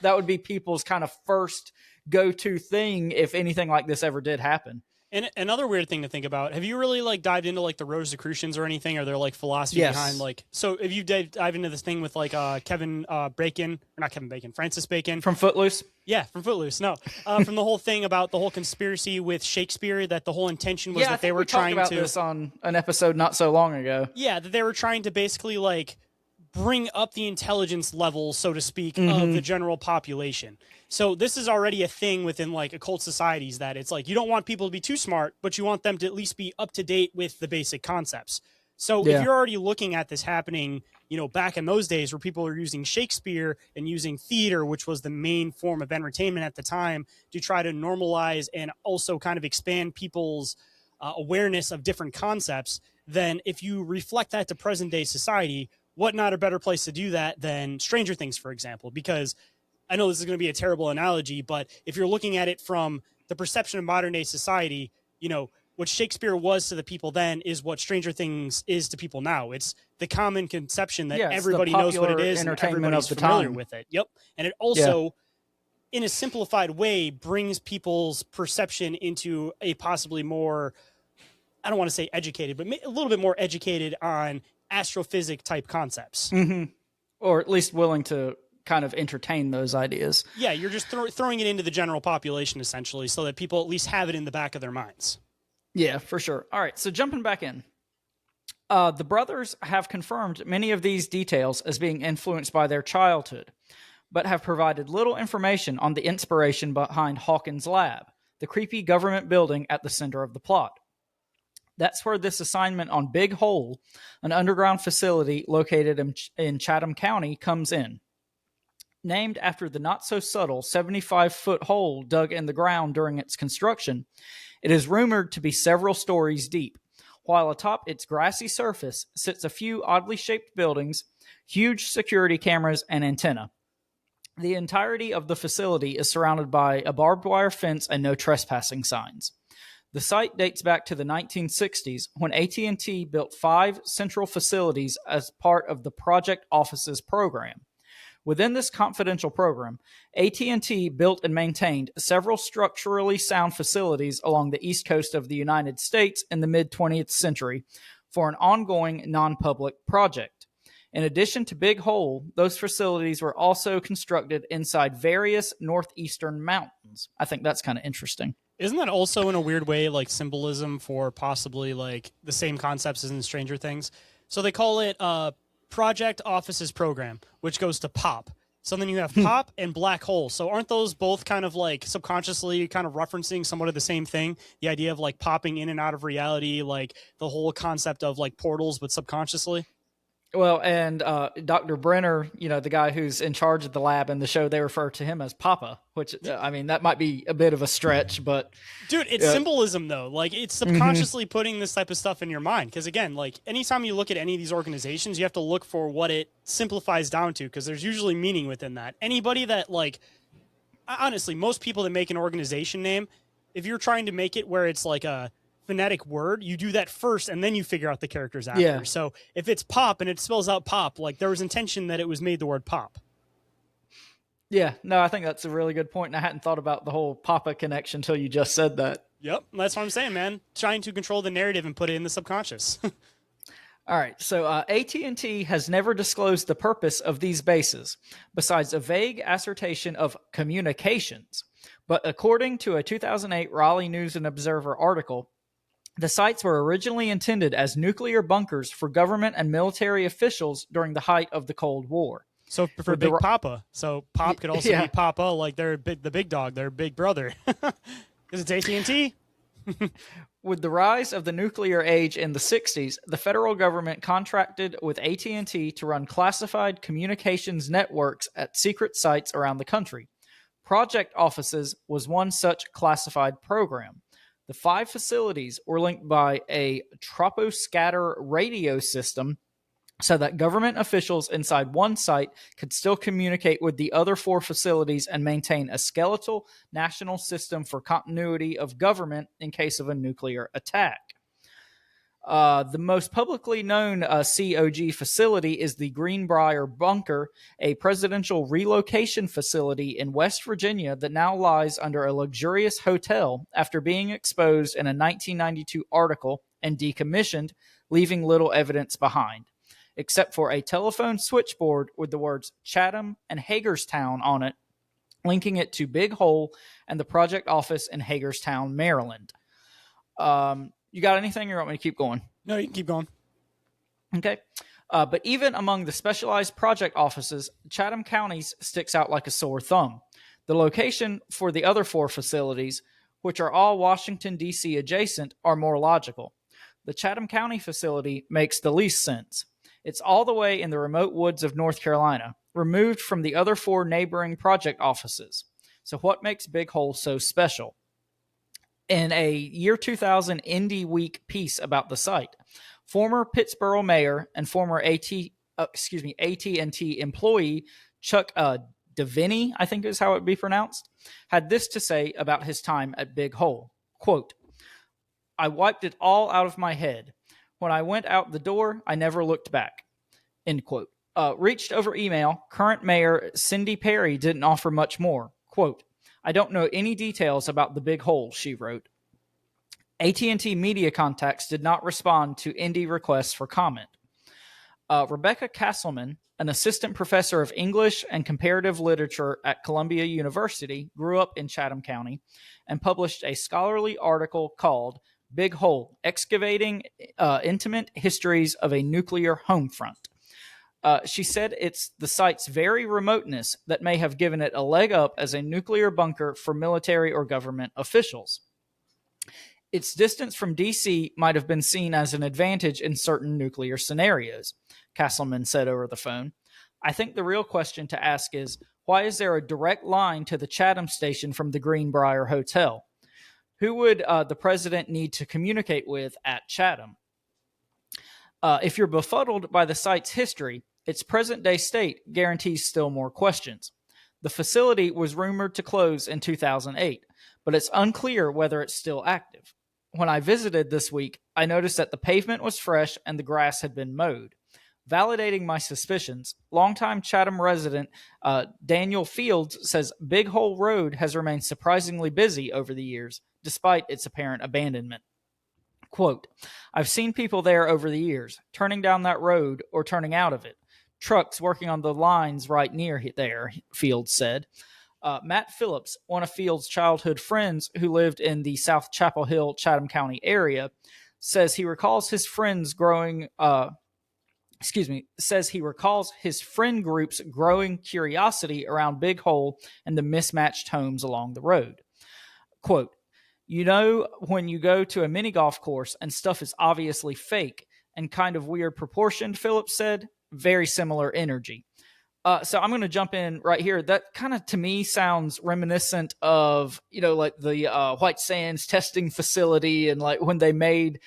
That would be people's kind of first go-to thing if anything like this ever did happen. And another weird thing to think about, have you really like dived into like the Rosicrucians or anything? Are there like philosophy behind like, so if you dive into this thing with like Francis Bacon from Footloose? Yeah, from Footloose. No, from the whole thing about the whole conspiracy with Shakespeare, that the whole intention was that they were trying to. We talked about this on an episode not so long ago. Yeah, that they were trying to basically like bring up the intelligence level, so to speak, of the general population. So this is already a thing within like occult societies, that it's like you don't want people to be too smart, but you want them to at least be up to date with the basic concepts. So if you're already looking at this happening, back in those days where people are using Shakespeare and using theater, which was the main form of entertainment at the time, to try to normalize and also kind of expand people's awareness of different concepts, then if you reflect that to present day society, what not a better place to do that than Stranger Things, for example? Because I know this is going to be a terrible analogy, but if you're looking at it from the perception of modern day society, what Shakespeare was to the people then is what Stranger Things is to people now. It's the common conception that everybody knows what it is and everybody's familiar with it. Yep. And it also, in a simplified way, brings people's perception into a possibly more, I don't want to say educated, but a little bit more educated on astrophysics type concepts. Or at least willing to kind of entertain those ideas. Yeah, you're just throwing it into the general population, essentially, so that people at least have it in the back of their minds. Yeah, for sure. All right, so jumping back in. The brothers have confirmed many of these details as being influenced by their childhood, but have provided little information on the inspiration behind Hawkins' lab, the creepy government building at the center of the plot. That's where this assignment on Big Hole, an underground facility located in Chatham County, comes in. Named after the not-so-subtle 75-foot hole dug in the ground during its construction, it is rumored to be several stories deep, while atop its grassy surface sits a few oddly shaped buildings, huge security cameras, and antenna. The entirety of the facility is surrounded by a barbed wire fence and no trespassing signs. The site dates back to the 1960s when AT&T built 5 central facilities as part of the Project Office's program. Within this confidential program, AT&T built and maintained several structurally sound facilities along the east coast of the United States in the mid-20th century for an ongoing non-public project. In addition to Big Hole, those facilities were also constructed inside various northeastern mountains. I think that's kind of interesting. Isn't that also in a weird way like symbolism for possibly like the same concepts as in Stranger Things? So they call it Project Office's program, which goes to pop. So then you have pop and black hole. So aren't those both kind of like subconsciously kind of referencing somewhat of the same thing? The idea of like popping in and out of reality, like the whole concept of like portals, but subconsciously. Well, and Dr. Brenner, the guy who's in charge of the lab in the show, they refer to him as Papa, which, I mean, that might be a bit of a stretch, but... Dude, it's symbolism, though. Like, it's subconsciously putting this type of stuff in your mind. Because, again, like, anytime you look at any of these organizations, you have to look for what it simplifies down to, because there's usually meaning within that. Anybody that, like... Honestly, most people that make an organization name, if you're trying to make it where it's like a phonetic word, you do that first and then you figure out the characters after. Yeah. So if it's pop and it spells out pop, like there was intention that it was made the word pop. Yeah, no, I think that's a really good point, and I hadn't thought about the whole Papa connection until you just said that. Yep, that's what I'm saying, man. Trying to control the narrative and put it in the subconscious. All right, so AT&T has never disclosed the purpose of these bases, besides a vague assertion of communications. But according to a 2008 Raleigh News and Observer article, the sites were originally intended as nuclear bunkers for government and military officials during the height of the Cold War. So for Big Papa. So Pop could also be Papa, like they're the big dog, their big brother. Because it's AT&T. With the rise of the nuclear age in the 60s, the federal government contracted with AT&T to run classified communications networks at secret sites around the country. Project Offices was one such classified program. The 5 facilities were linked by a troposcatter radio system so that government officials inside one site could still communicate with the other 4 facilities and maintain a skeletal national system for continuity of government in case of a nuclear attack. The most publicly known COG facility is the Greenbrier Bunker, a presidential relocation facility in West Virginia that now lies under a luxurious hotel after being exposed in a 1992 article and decommissioned, leaving little evidence behind, except for a telephone switchboard with the words Chatham and Hagerstown on it, linking it to Big Hole and the project office in Hagerstown, Maryland. You got anything, or you want me to keep going? No, you can keep going. Okay. But even among the specialized project offices, Chatham County sticks out like a sore thumb. The location for the other 4 facilities, which are all Washington, D.C. adjacent, are more logical. The Chatham County facility makes the least sense. It's all the way in the remote woods of North Carolina, removed from the other 4 neighboring project offices. So what makes Big Hole so special? In a year 2000 Indie Week piece about the site, former Pittsburgh mayor and former AT&T employee Chuck Deviney, I think is how it would be pronounced, had this to say about his time at Big Hole. Quote, "I wiped it all out of my head. When I went out the door, I never looked back." End quote. Reached over email, current mayor Cindy Perry didn't offer much more. Quote, "I don't know any details about the Big Hole," she wrote. AT&T media contacts did not respond to Indy requests for comment. Rebecca Castleman, an assistant professor of English and comparative literature at Columbia University, grew up in Chatham County and published a scholarly article called Big Hole, Excavating Intimate Histories of a Nuclear Homefront. She said it's the site's very remoteness that may have given it a leg up as a nuclear bunker for military or government officials. Its distance from DC might have been seen as an advantage in certain nuclear scenarios, Castleman said over the phone. I think the real question to ask is, why is there a direct line to the Chatham station from the Greenbrier Hotel? Who would the president need to communicate with at Chatham? If you're befuddled by the site's history, its present-day state guarantees still more questions. The facility was rumored to close in 2008, but it's unclear whether it's still active. When I visited this week, I noticed that the pavement was fresh and the grass had been mowed. Validating my suspicions, longtime Chatham resident Daniel Fields says Big Hole Road has remained surprisingly busy over the years, despite its apparent abandonment. Quote, I've seen people there over the years, turning down that road or turning out of it. Trucks working on the lines right near there, Fields said. Matt Phillips, one of Fields' childhood friends who lived in the South Chapel Hill, Chatham County area, says he recalls his friends growing says he recalls his friend group's growing curiosity around Big Hole and the mismatched homes along the road. Quote, you know, when you go to a mini golf course and stuff is obviously fake and kind of weird proportioned, Phillips said, very similar energy. So I'm going to jump in right here. That kind of, to me, sounds reminiscent of, like the White Sands testing facility and like when they made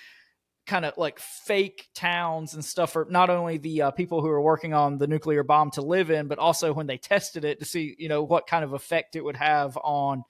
kind of like fake towns and stuff for not only the people who were working on the nuclear bomb to live in, but also when they tested it to see, what kind of effect it would have on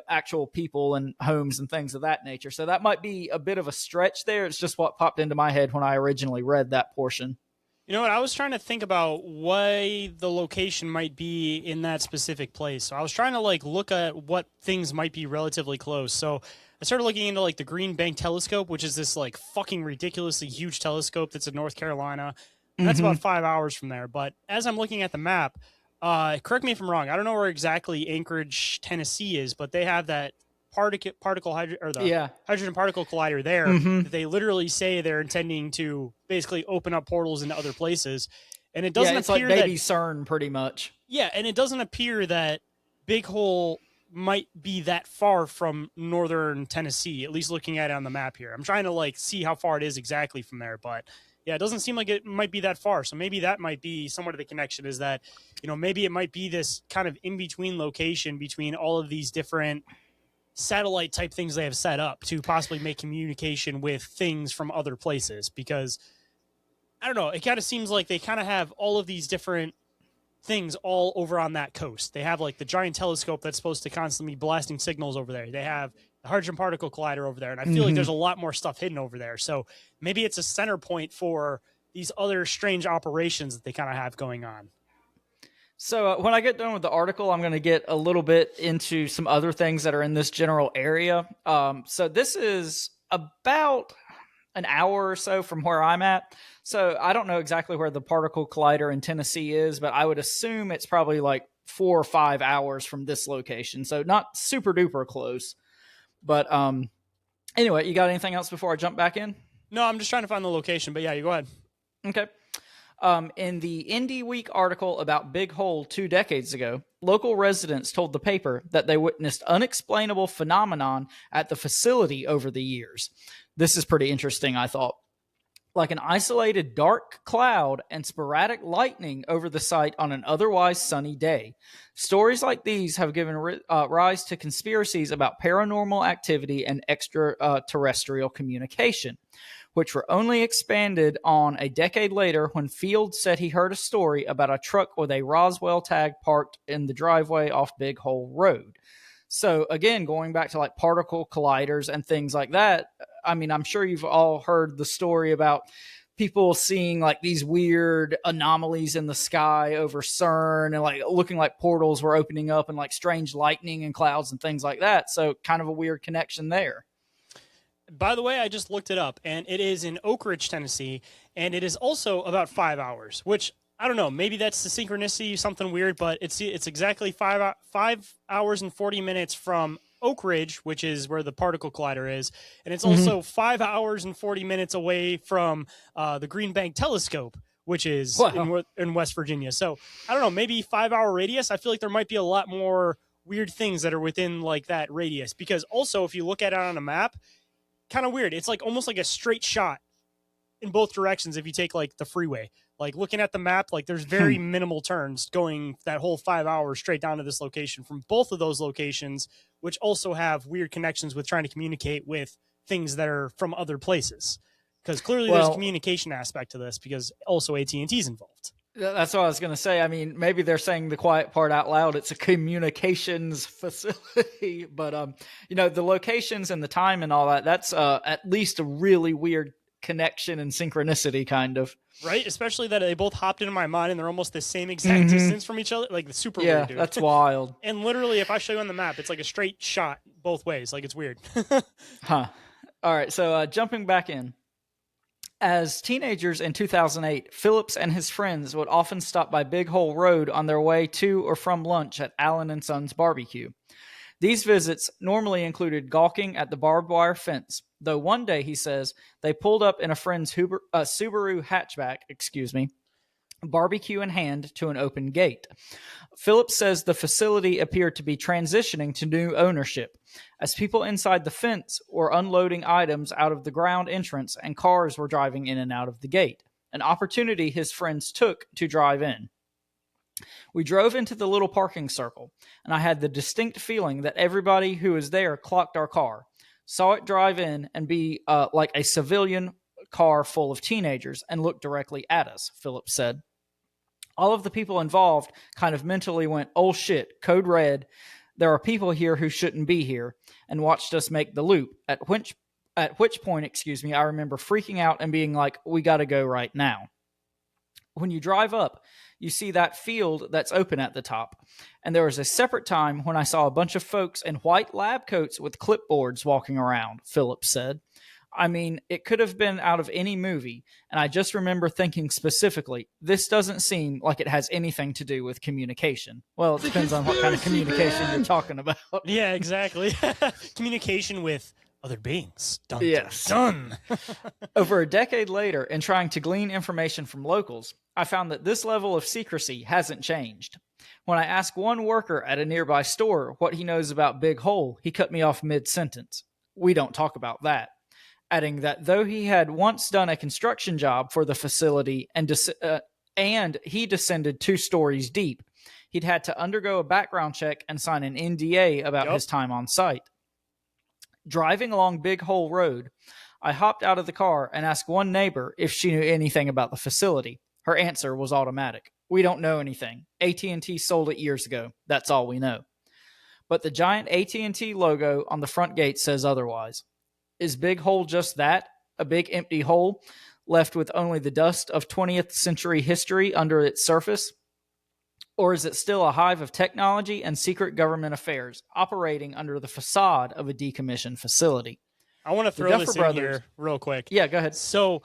actual people and homes and things of that nature. So that might be a bit of a stretch there. It's just what popped into my head when I originally read that portion. You know what? I was trying to think about why the location might be in that specific place. So I was trying to look at what things might be relatively close. So I started looking into the Green Bank Telescope, which is this fucking ridiculously huge telescope that's in North Carolina. And that's about 5 hours from there. But as I'm looking at the map, correct me if I'm wrong, I don't know where exactly Anchorage, Tennessee is, but they have that hydrogen particle collider there that they literally say they're intending to basically open up portals into other places. And it doesn't it's appear like baby CERN pretty much. Yeah, and it doesn't appear that Big Hole might be that far from northern Tennessee, at least looking at it on the map here. I'm trying to see how far it is exactly from there, but yeah, it doesn't seem like it might be that far. So maybe that might be somewhat of the connection, is that, maybe it might be this kind of in-between location between all of these different satellite type things they have set up to possibly make communication with things from other places. Because I don't know, it kind of seems like they kind of have all of these different things all over on that coast. They have the giant telescope that's supposed to constantly be blasting signals over there. They have the hydrogen particle collider over there. And I feel like there's a lot more stuff hidden over there. So maybe it's a center point for these other strange operations that they kind of have going on. So when I get done with the article, I'm going to get a little bit into some other things that are in this general area. So this is about an hour or so from where I'm at. So I don't know exactly where the particle collider in Tennessee is, but I would assume it's probably 4 or 5 hours from this location. So not super duper close. But anyway, you got anything else before I jump back in? No, I'm just trying to find the location, but yeah, you go ahead. Okay. In the Indie Week article about Big Hole 2 decades ago, local residents told the paper that they witnessed unexplainable phenomenon at the facility over the years. This is pretty interesting, I thought. Like an isolated dark cloud and sporadic lightning over the site on an otherwise sunny day. Stories like these have given rise to conspiracies about paranormal activity and extraterrestrial communication, which were only expanded on a decade later when Fields said he heard a story about a truck with a Roswell tag parked in the driveway off Big Hole Road. So again, going back to particle colliders and things like that, I mean, I'm sure you've all heard the story about people seeing these weird anomalies in the sky over CERN and looking like portals were opening up and strange lightning and clouds and things like that. So kind of a weird connection there. By the way, I just looked it up, and it is in Oak Ridge, Tennessee, and it is also about 5 hours, which I don't know. Maybe that's the synchronicity, something weird, but it's exactly 5 hours and 40 minutes from Oak Ridge, which is where the particle collider is, and it's also 5 hours and 40 minutes away from the Green Bank Telescope, which is in West Virginia. So I don't know. Maybe 5 hour radius. I feel like there might be a lot more weird things that are within like that radius, because also if you look at it on a map, kind of weird. It's like almost like a straight shot in both directions if you take like the freeway. Like looking at the map, like there's very minimal turns going that whole 5 hours straight down to this location from both of those locations, which also have weird connections with trying to communicate with things that are from other places. Because clearly there's a communication aspect to this, because also AT&T is involved. That's what I was going to say. I mean, maybe they're saying the quiet part out loud. It's a communications facility, but the locations and the time and all that, that's at least a really weird connection and synchronicity kind of. Right? Especially that they both hopped into my mind and they're almost the same exact distance from each other. Like the super weird, dude. That's wild. And literally, if I show you on the map, it's like a straight shot both ways. Like it's weird. All right. So jumping back in. As teenagers in 2008, Phillips and his friends would often stop by Big Hole Road on their way to or from lunch at Allen and Sons Barbecue. These visits normally included gawking at the barbed wire fence, though one day, he says, they pulled up in a friend's Subaru hatchback, barbecue in hand, to an open gate. Phillips says the facility appeared to be transitioning to new ownership, as people inside the fence were unloading items out of the ground entrance and cars were driving in and out of the gate, an opportunity his friends took to drive in. We drove into the little parking circle, and I had the distinct feeling that everybody who was there clocked our car, saw it drive in and be like a civilian car full of teenagers, and looked directly at us, Phillips said. All of the people involved kind of mentally went, oh shit, code red, there are people here who shouldn't be here, and watched us make the loop, at which point, I remember freaking out and being like, we gotta go right now. When you drive up, you see that field that's open at the top, and there was a separate time when I saw a bunch of folks in white lab coats with clipboards walking around, Phillips said. I mean, it could have been out of any movie, and I just remember thinking specifically, this doesn't seem like it has anything to do with communication. Well, it depends on what kind of communication you're talking about. Yeah, exactly. Communication with other beings. Dun, yes. Dun. Over a decade later, in trying to glean information from locals, I found that this level of secrecy hasn't changed. When I asked one worker at a nearby store what he knows about Big Hole, he cut me off mid-sentence. We don't talk about that. Adding that though he had once done a construction job for the facility and he descended 2 stories deep, he'd had to undergo a background check and sign an NDA about his time on site. Driving along Big Hole Road, I hopped out of the car and asked one neighbor if she knew anything about the facility. Her answer was automatic. We don't know anything. AT&T sold it years ago. That's all we know. But the giant AT&T logo on the front gate says otherwise. Is Big Hole just that? A big empty hole left with only the dust of 20th century history under its surface? Or is it still a hive of technology and secret government affairs operating under the facade of a decommissioned facility? I want to throw this in here real quick. Yeah, go ahead. So,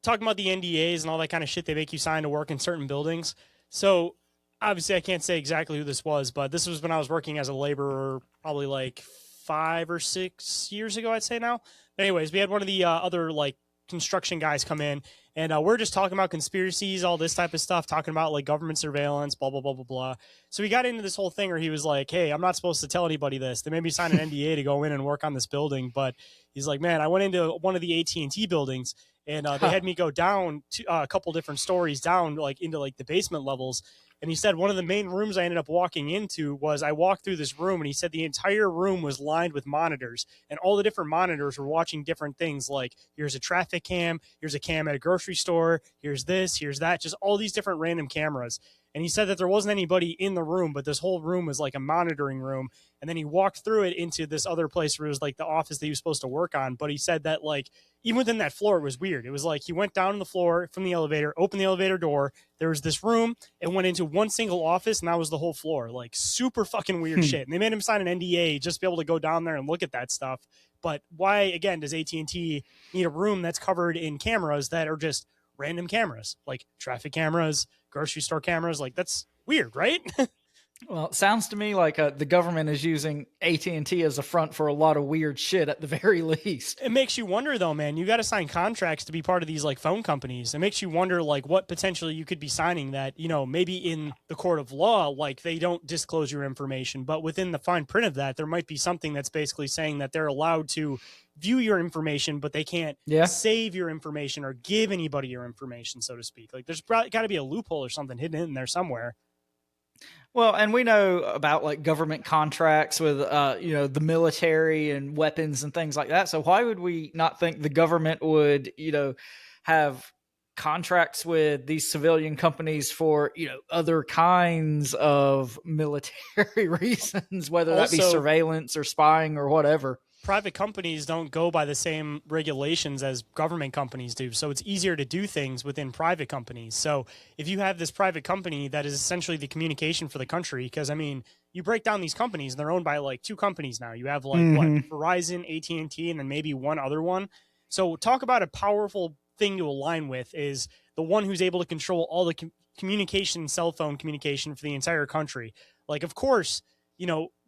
talking about the NDAs and all that kind of shit they make you sign to work in certain buildings. So, obviously, I can't say exactly who this was, but this was when I was working as a laborer, probably like 5 or 6 years ago, I'd say now. But anyways, we had one of the other like construction guys come in, and we're just talking about conspiracies, all this type of stuff, talking about like government surveillance, blah, blah, blah, blah, blah. So we got into this whole thing where he was like, hey, I'm not supposed to tell anybody this. They made me sign an NDA to go in and work on this building. But he's like, man, I went into one of the AT&T buildings, and they had me go down to a couple different stories down, like into like the basement levels. And he said one of the main rooms I ended up walking into was I walked through this room, and he said the entire room was lined with monitors, and all the different monitors were watching different things. Like here's a traffic cam, here's a cam at a grocery store, here's this, here's that, just all these different random cameras. And he said that there wasn't anybody in the room, but this whole room was like a monitoring room. And then he walked through it into this other place where it was like the office that he was supposed to work on. But he said that like even within that floor, it was weird. It was like he went down on the floor from the elevator, opened the elevator door. There was this room and went into one single office, and that was the whole floor. Like super fucking weird shit. And they made him sign an NDA just to be able to go down there and look at that stuff. But why, again, does AT&T need a room that's covered in cameras that are just random cameras, like traffic cameras, grocery store cameras. Like, that's weird, right? Well, it sounds to me like the government is using AT&T as a front for a lot of weird shit at the very least. It makes you wonder, though, man. You got to sign contracts to be part of these like phone companies. It makes you wonder, like, what potentially you could be signing that, you know, maybe in the court of law, like, they don't disclose your information, but within the fine print of that, there might be something that's basically saying that they're allowed to view your information, but they can't save your information or give anybody your information, so to speak. Like, there's probably got to be a loophole or something hidden in there somewhere. Well, and we know about like government contracts with, the military and weapons and things like that. So why would we not think the government would, have contracts with these civilian companies for, other kinds of military reasons, whether that be surveillance or spying or whatever? Private companies don't go by the same regulations as government companies do. So it's easier to do things within private companies. So if you have this private company that is essentially the communication for the country, because I mean, you break down these companies and they're owned by like 2 companies now. You have like Verizon, AT&T, and then maybe one other one. So talk about a powerful thing to align with is the one who's able to control all the communication, cell phone communication for the entire country. Like, of course,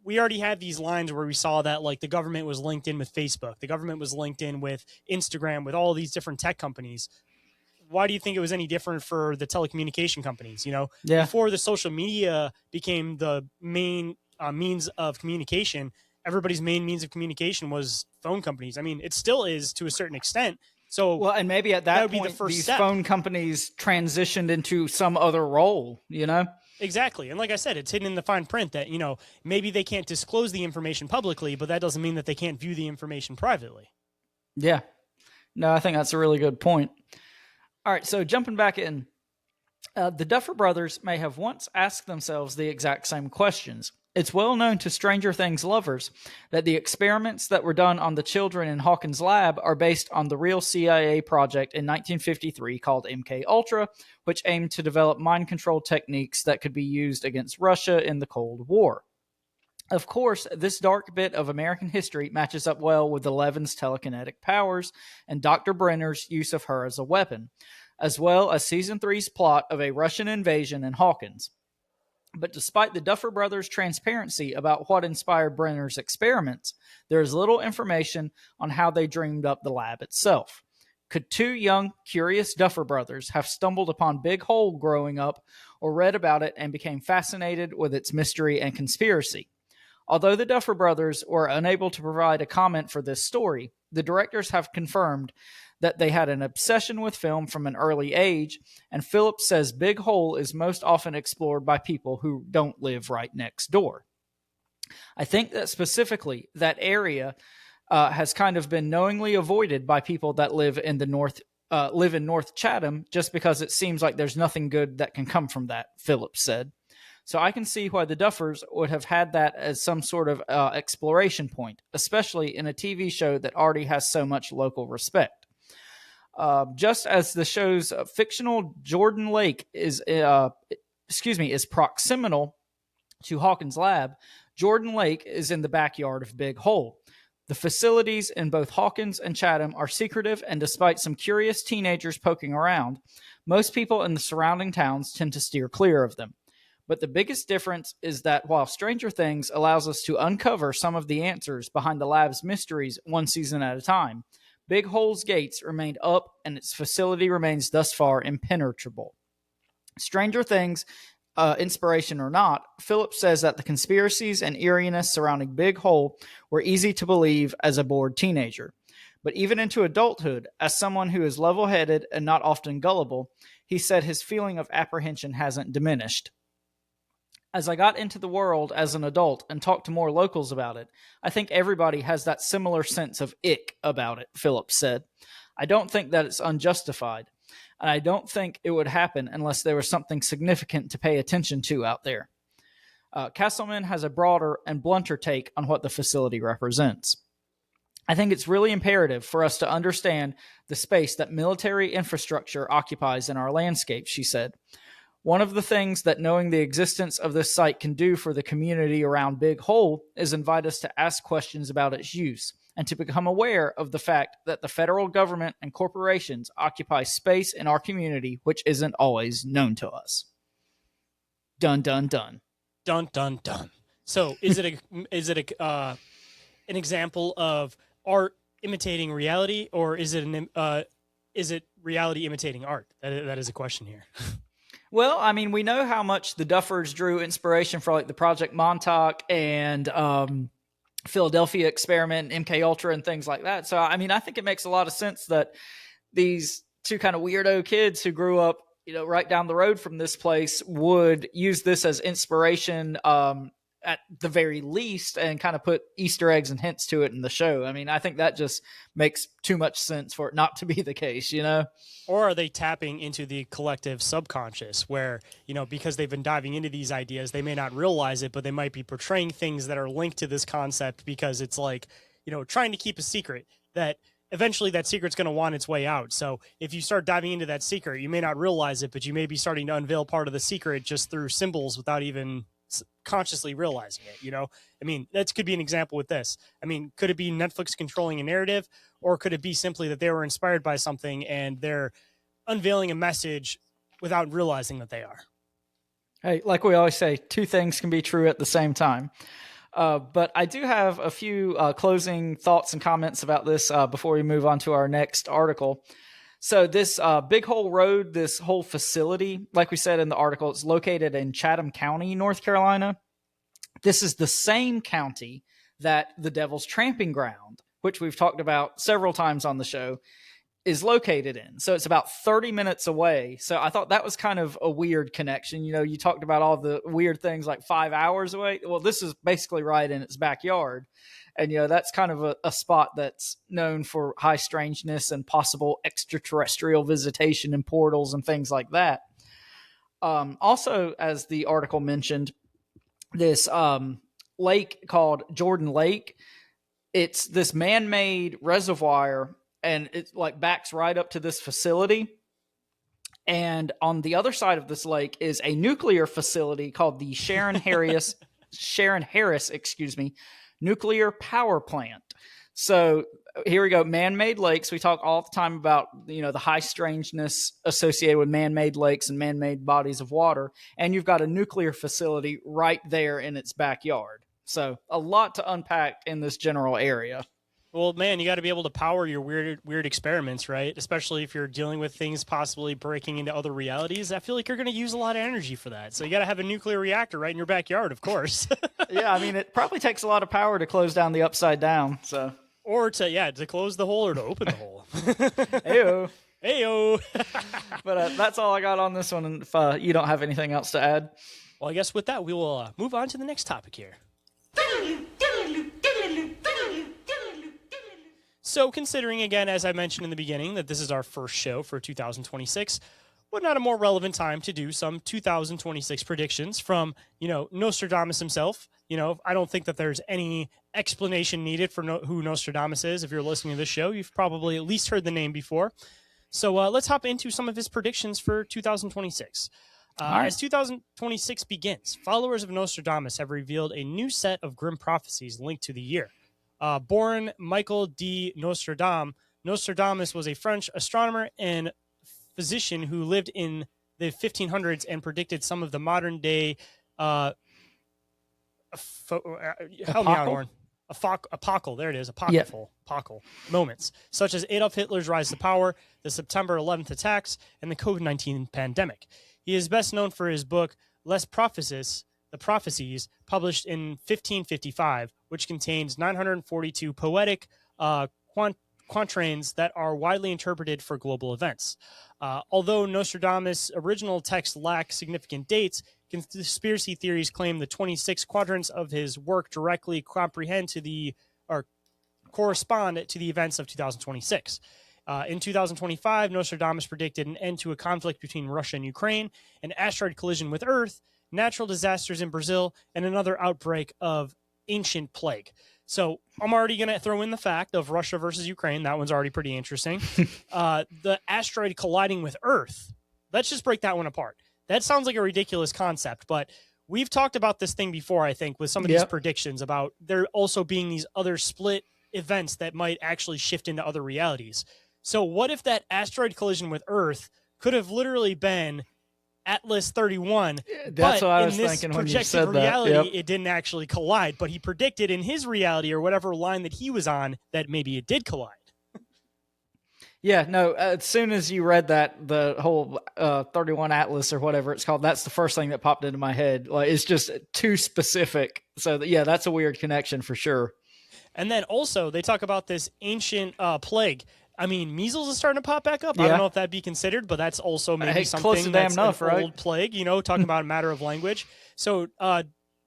we already had these lines where we saw that like the government was linked in with Facebook. The government was linked in with Instagram, with all these different tech companies. Why do you think it was any different for the telecommunication companies? Before the social media became the main means of communication, everybody's main means of communication was phone companies. I mean, it still is to a certain extent. So, well, and maybe at that point, these phone companies transitioned into some other role, Exactly. And like I said, it's hidden in the fine print that, maybe they can't disclose the information publicly, but that doesn't mean that they can't view the information privately. Yeah. No, I think that's a really good point. All right. So jumping back in, the Duffer Brothers may have once asked themselves the exact same questions. It's well known to Stranger Things lovers that the experiments that were done on the children in Hawkins' lab are based on the real CIA project in 1953 called MK-Ultra, which aimed to develop mind control techniques that could be used against Russia in the Cold War. Of course, this dark bit of American history matches up well with Eleven's telekinetic powers and Dr. Brenner's use of her as a weapon, as well as Season 3's plot of a Russian invasion in Hawkins. But despite the Duffer Brothers' transparency about what inspired Brenner's experiments, there is little information on how they dreamed up the lab itself. Could 2 young, curious Duffer Brothers have stumbled upon Big Hole growing up or read about it and became fascinated with its mystery and conspiracy? Although the Duffer Brothers were unable to provide a comment for this story, the directors have confirmed that they had an obsession with film from an early age, and Phillips says Big Hole is most often explored by people who don't live right next door. I think that specifically that area has kind of been knowingly avoided by people that live in North Chatham, just because it seems like there's nothing good that can come from that, Phillips said. So I can see why the Duffers would have had that as some sort of exploration point, especially in a TV show that already has so much local respect. Just as the show's fictional Jordan Lake is proximal to Hawkins' lab, Jordan Lake is in the backyard of Big Hole. The facilities in both Hawkins and Chatham are secretive, and despite some curious teenagers poking around, most people in the surrounding towns tend to steer clear of them. But the biggest difference is that while Stranger Things allows us to uncover some of the answers behind the lab's mysteries one season at a time, Big Hole's gates remained up and its facility remains thus far impenetrable. Stranger Things, inspiration or not, Phillips says that the conspiracies and eeriness surrounding Big Hole were easy to believe as a bored teenager. But even into adulthood, as someone who is level-headed and not often gullible, he said his feeling of apprehension hasn't diminished. As I got into the world as an adult and talked to more locals about it, I think everybody has that similar sense of ick about it, Phillips said. I don't think that it's unjustified, and I don't think it would happen unless there was something significant to pay attention to out there. Castleman has a broader and blunter take on what the facility represents. I think it's really imperative for us to understand the space that military infrastructure occupies in our landscape, she said. One of the things that knowing the existence of this site can do for the community around Big Hole is invite us to ask questions about its use and to become aware of the fact that the federal government and corporations occupy space in our community which isn't always known to us. Dun dun dun. Dun dun dun. So an example of art imitating reality, or is it reality imitating art? That is a question here. Well, I mean, we know how much the Duffers drew inspiration for like the Project Montauk and Philadelphia Experiment, MK Ultra, and things like that. So, I mean, I think it makes a lot of sense that these two kind of weirdo kids who grew up, right down the road from this place would use this as inspiration, at the very least, and kind of put Easter eggs and hints to it in the show. I mean, I think that just makes too much sense for it not to be the case, Or are they tapping into the collective subconscious where, because they've been diving into these ideas, they may not realize it, but they might be portraying things that are linked to this concept because it's like, trying to keep a secret that eventually that secret's going to want its way out. So if you start diving into that secret, you may not realize it, but you may be starting to unveil part of the secret just through symbols without even consciously realizing it. I mean, that could be an example with this. I mean, could it be Netflix controlling a narrative, or could it be simply that they were inspired by something and they're unveiling a message without realizing that they are? Hey, like we always say, two things can be true at the same time. But I do have a few closing thoughts and comments about this before we move on to our next article. So this Big Hole Road, this whole facility, like we said in the article, it's located in Chatham County, North Carolina. This is the same county that the Devil's Tramping Ground, which we've talked about several times on the show, is located in. So it's about 30 minutes away. So I thought that was kind of a weird connection. You talked about all the weird things like 5 hours away. Well, this is basically right in its backyard. And, that's kind of a spot that's known for high strangeness and possible extraterrestrial visitation and portals and things like that. Also, as the article mentioned, this lake called Jordan Lake, it's this man-made reservoir, and it like backs right up to this facility. And on the other side of this lake is a nuclear facility called the Sharon Harris, nuclear power plant. So here we go. Man-made lakes. We talk all the time about, the high strangeness associated with man-made lakes and man-made bodies of water. And you've got a nuclear facility right there in its backyard. So a lot to unpack in this general area. Well, man, you got to be able to power your weird experiments, right? Especially if you're dealing with things possibly breaking into other realities. I feel like you're going to use a lot of energy for that. So you got to have a nuclear reactor right in your backyard, of course. Yeah, I mean, it probably takes a lot of power to close down the upside down. So, or to close the hole or to open the hole. Heyo. Heyo. But that's all I got on this one. And if you don't have anything else to add, well, I guess with that we will move on to the next topic here. So considering, again, as I mentioned in the beginning, that this is our first show for 2026, what not a more relevant time to do some 2026 predictions from, Nostradamus himself. I don't think that there's any explanation needed for who Nostradamus is. If you're listening to this show, you've probably at least heard the name before. So let's hop into some of his predictions for 2026. Right. As 2026 begins, followers of Nostradamus have revealed a new set of grim prophecies linked to the year. Born Michael de Nostradamus was a French astronomer and physician who lived in the 1500s and predicted some of the modern day help me out, Orin. Apocal, there it is, apocal moments, such as Adolf Hitler's rise to power, the September 11th attacks, and the COVID-19 pandemic. He is best known for his book Les Prophéties, The Prophecies, published in 1555, which contains 942 poetic quatrains that are widely interpreted for global events. Although Nostradamus' original text lacks significant dates, conspiracy theories claim the 26 quadrants of his work directly correspond to the events of 2026. In 2025, Nostradamus predicted an end to a conflict between Russia and Ukraine, an asteroid collision with Earth, natural disasters in Brazil, and another outbreak of ancient plague. So I'm already going to throw in the fact of Russia versus Ukraine. That one's already pretty interesting. The asteroid colliding with Earth. Let's just break that one apart. That sounds like a ridiculous concept, but we've talked about this thing before, I think, with some of these predictions about there also being these other split events that might actually shift into other realities. So what if that asteroid collision with Earth could have literally been Atlas 31. That's but what I in was this thinking when you projected said that. reality, Yep. it didn't actually collide. But he predicted in his reality or whatever line that he was on that maybe it did collide. Yeah, no, as soon as you read that, the whole 31 Atlas or whatever it's called, that's the first thing that popped into my head. Like, it's just too specific. So, yeah, that's a weird connection for sure. And then also they talk about this ancient plague. I mean, measles is starting to pop back up. I Yeah. don't know if that'd be considered, but that's also maybe Hey, close to something damn that's enough, an right? old plague, talking about a matter of language. So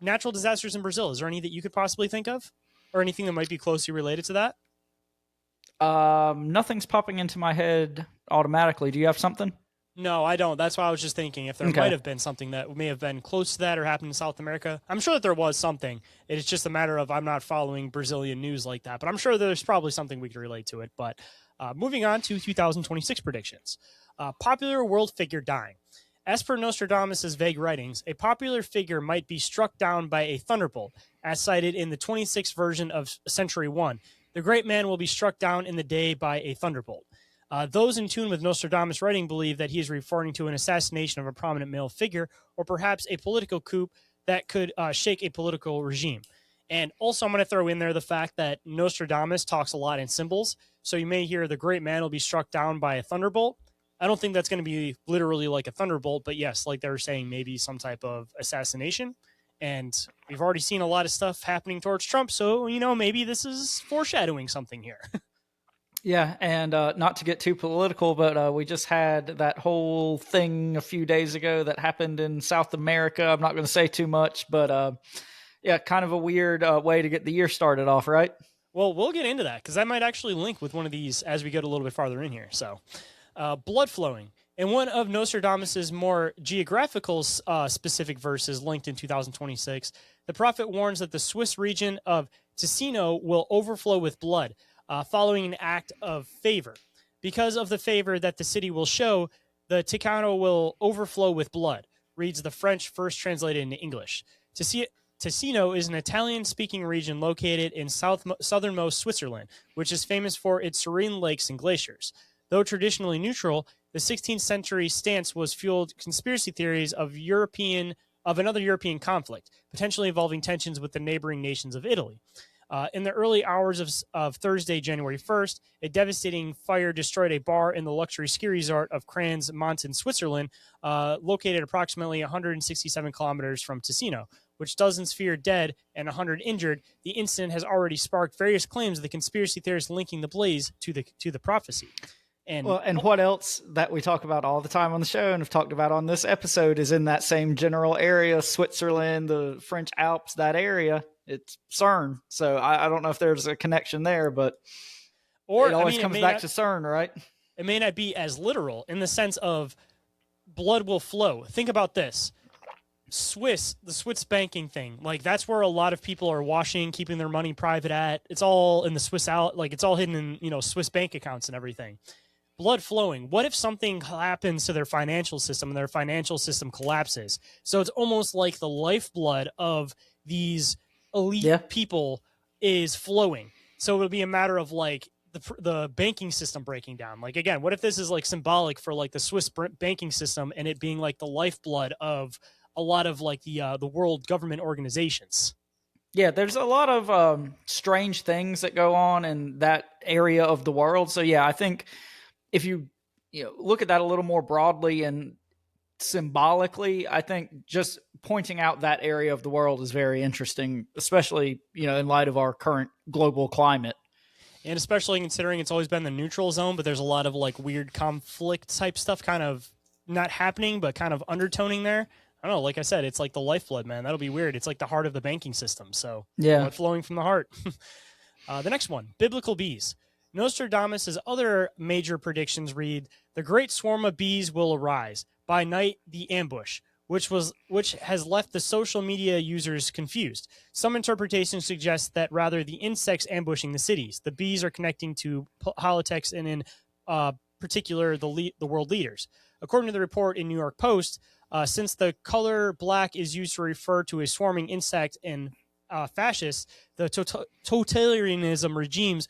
natural disasters in Brazil, is there any that you could possibly think of? Or anything that might be closely related to that? Nothing's popping into my head automatically. Do you have something? No, I don't. That's why I was just thinking if there Okay. might have been something that may have been close to that or happened in South America. I'm sure that there was something. It's just a matter of I'm not following Brazilian news like that, but I'm sure there's probably something we could relate to it. But moving on to 2026 predictions. Popular world figure dying. As per Nostradamus' vague writings, a popular figure might be struck down by a thunderbolt, as cited in the 26th version of Century 1. The great man will be struck down in the day by a thunderbolt. Those in tune with Nostradamus' writing believe that he is referring to an assassination of a prominent male figure or perhaps a political coup that could shake a political regime. And also, I'm going to throw in there the fact that Nostradamus talks a lot in symbols. So you may hear the great man will be struck down by a thunderbolt. I don't think that's going to be literally like a thunderbolt, but yes, like they were saying, maybe some type of assassination. And we've already seen a lot of stuff happening towards Trump. So, maybe this is foreshadowing something here. Yeah, and not to get too political, but we just had that whole thing a few days ago that happened in South America. I'm not going to say too much, but yeah, kind of a weird way to get the year started off, right? Well, we'll get into that because I might actually link with one of these as we get a little bit farther in here. So, blood flowing. In one of Nostradamus' more geographical specific verses linked in 2026, the prophet warns that the Swiss region of Ticino will overflow with blood, following an act of favor. Because of the favor that the city will show, the Ticino will overflow with blood, reads the French first translated into English. Ticino is an Italian-speaking region located in southernmost Switzerland, which is famous for its serene lakes and glaciers. Though traditionally neutral, the 16th century stance was fueled conspiracy theories of another European conflict, potentially involving tensions with the neighboring nations of Italy. In the early hours of Thursday, January 1st, a devastating fire destroyed a bar in the luxury ski resort of Crans Mountain, Switzerland, located approximately 167 kilometers from Ticino. Which dozens feared dead and 100 injured. The incident has already sparked various claims of the conspiracy theorists linking the blaze to the prophecy. And what else that we talk about all the time on the show and have talked about on this episode is in that same general area, Switzerland, the French Alps, that area. It's CERN. So I don't know if there's a connection there, but it always comes back to CERN, right? It may not be as literal in the sense of blood will flow. Think about this. The Swiss banking thing, like that's where a lot of people are washing, keeping their money private at. It's all in the Swiss it's all hidden in Swiss bank accounts and everything. Blood flowing. What if something happens to their financial system and their financial system collapses? So it's almost like the lifeblood of these elite people is flowing. So it'll be a matter of like the banking system breaking down. Like again, what if this is like symbolic for like the Swiss banking system and it being like the lifeblood of a lot of like the world government organizations? Yeah, there's a lot of strange things that go on in that area of the world. So yeah, I think if you look at that a little more broadly and symbolically, I think just pointing out that area of the world is very interesting, especially in light of our current global climate. And especially considering it's always been the neutral zone, but there's a lot of like weird conflict type stuff kind of not happening, but kind of undertoning there. I don't know. Like I said, it's like the lifeblood, man. That'll be weird. It's like the heart of the banking system. So yeah, blood flowing from the heart. The next one, biblical bees. Nostradamus' other major predictions read, the great swarm of bees will arise. By night, the ambush, which has left the social media users confused. Some interpretations suggest that rather the insects ambushing the cities. The bees are connecting to politics and in particular the world leaders. According to the report in New York Post, since the color black is used to refer to a swarming insect in fascists, the totalitarianism regimes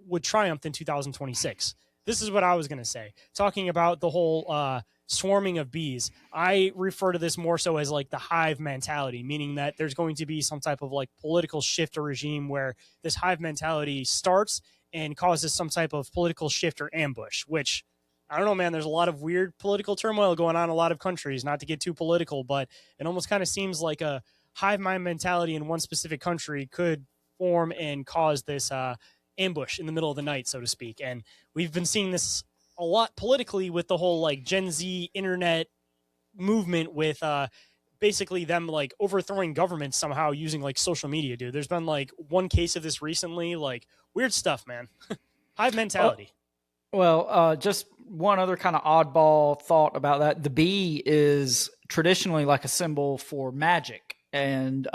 would triumph in 2026. This is what I was going to say. Talking about the whole swarming of bees. I refer to this more so as like the hive mentality, meaning that there's going to be some type of like political shift or regime where this hive mentality starts and causes some type of political shift or ambush, which I don't know, man. There's a lot of weird political turmoil going on in a lot of countries, not to get too political, but it almost kind of seems like a hive mind mentality in one specific country could form and cause this ambush in the middle of the night, so to speak. And we've been seeing this a lot politically with the whole like Gen Z internet movement with basically them like overthrowing governments somehow using like social media, dude. There's been like one case of this recently, like weird stuff, man. Hive mentality. Well, just one other kind of oddball thought about that. The bee is traditionally like a symbol for magic and,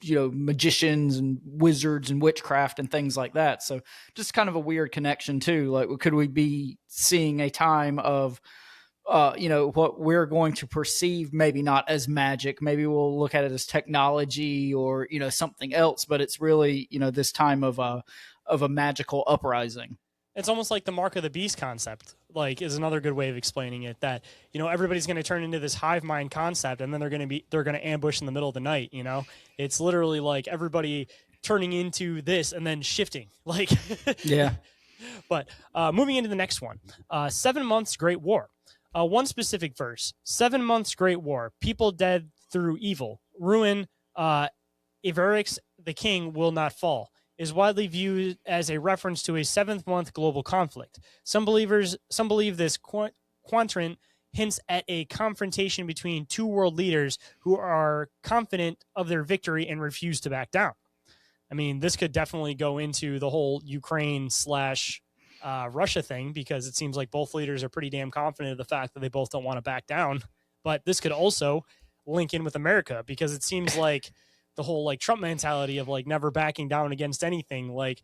magicians and wizards and witchcraft and things like that. So just kind of a weird connection too. Like, could we be seeing a time of, what we're going to perceive maybe not as magic, maybe we'll look at it as technology or, something else, but it's really, this time of a magical uprising. It's almost like the mark of the beast concept, like, is another good way of explaining it, that, everybody's going to turn into this hive mind concept, and then they're going to ambush in the middle of the night. It's literally like everybody turning into this and then shifting, like, yeah. But moving into the next one, 7 months Great War. One specific verse: 7 months Great War, people dead through evil, ruin, Iverix the king will not fall, is widely viewed as a reference to a 7th month global conflict. Some believe this quatrain hints at a confrontation between two world leaders who are confident of their victory and refuse to back down. I mean, this could definitely go into the whole Ukraine / Russia thing, because it seems like both leaders are pretty damn confident of the fact that they both don't want to back down. But this could also link in with America, because it seems like the whole like Trump mentality of like never backing down against anything. Like,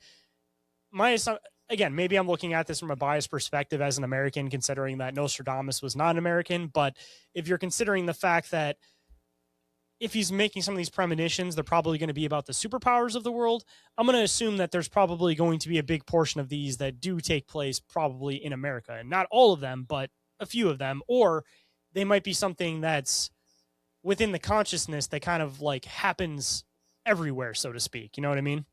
again, maybe I'm looking at this from a biased perspective as an American, considering that Nostradamus was not an American. But if you're considering the fact that if he's making some of these premonitions, they're probably going to be about the superpowers of the world, I'm going to assume that there's probably going to be a big portion of these that do take place probably in America, and not all of them, but a few of them, or they might be something that's within the consciousness that kind of like happens everywhere, so to speak. You know what I mean?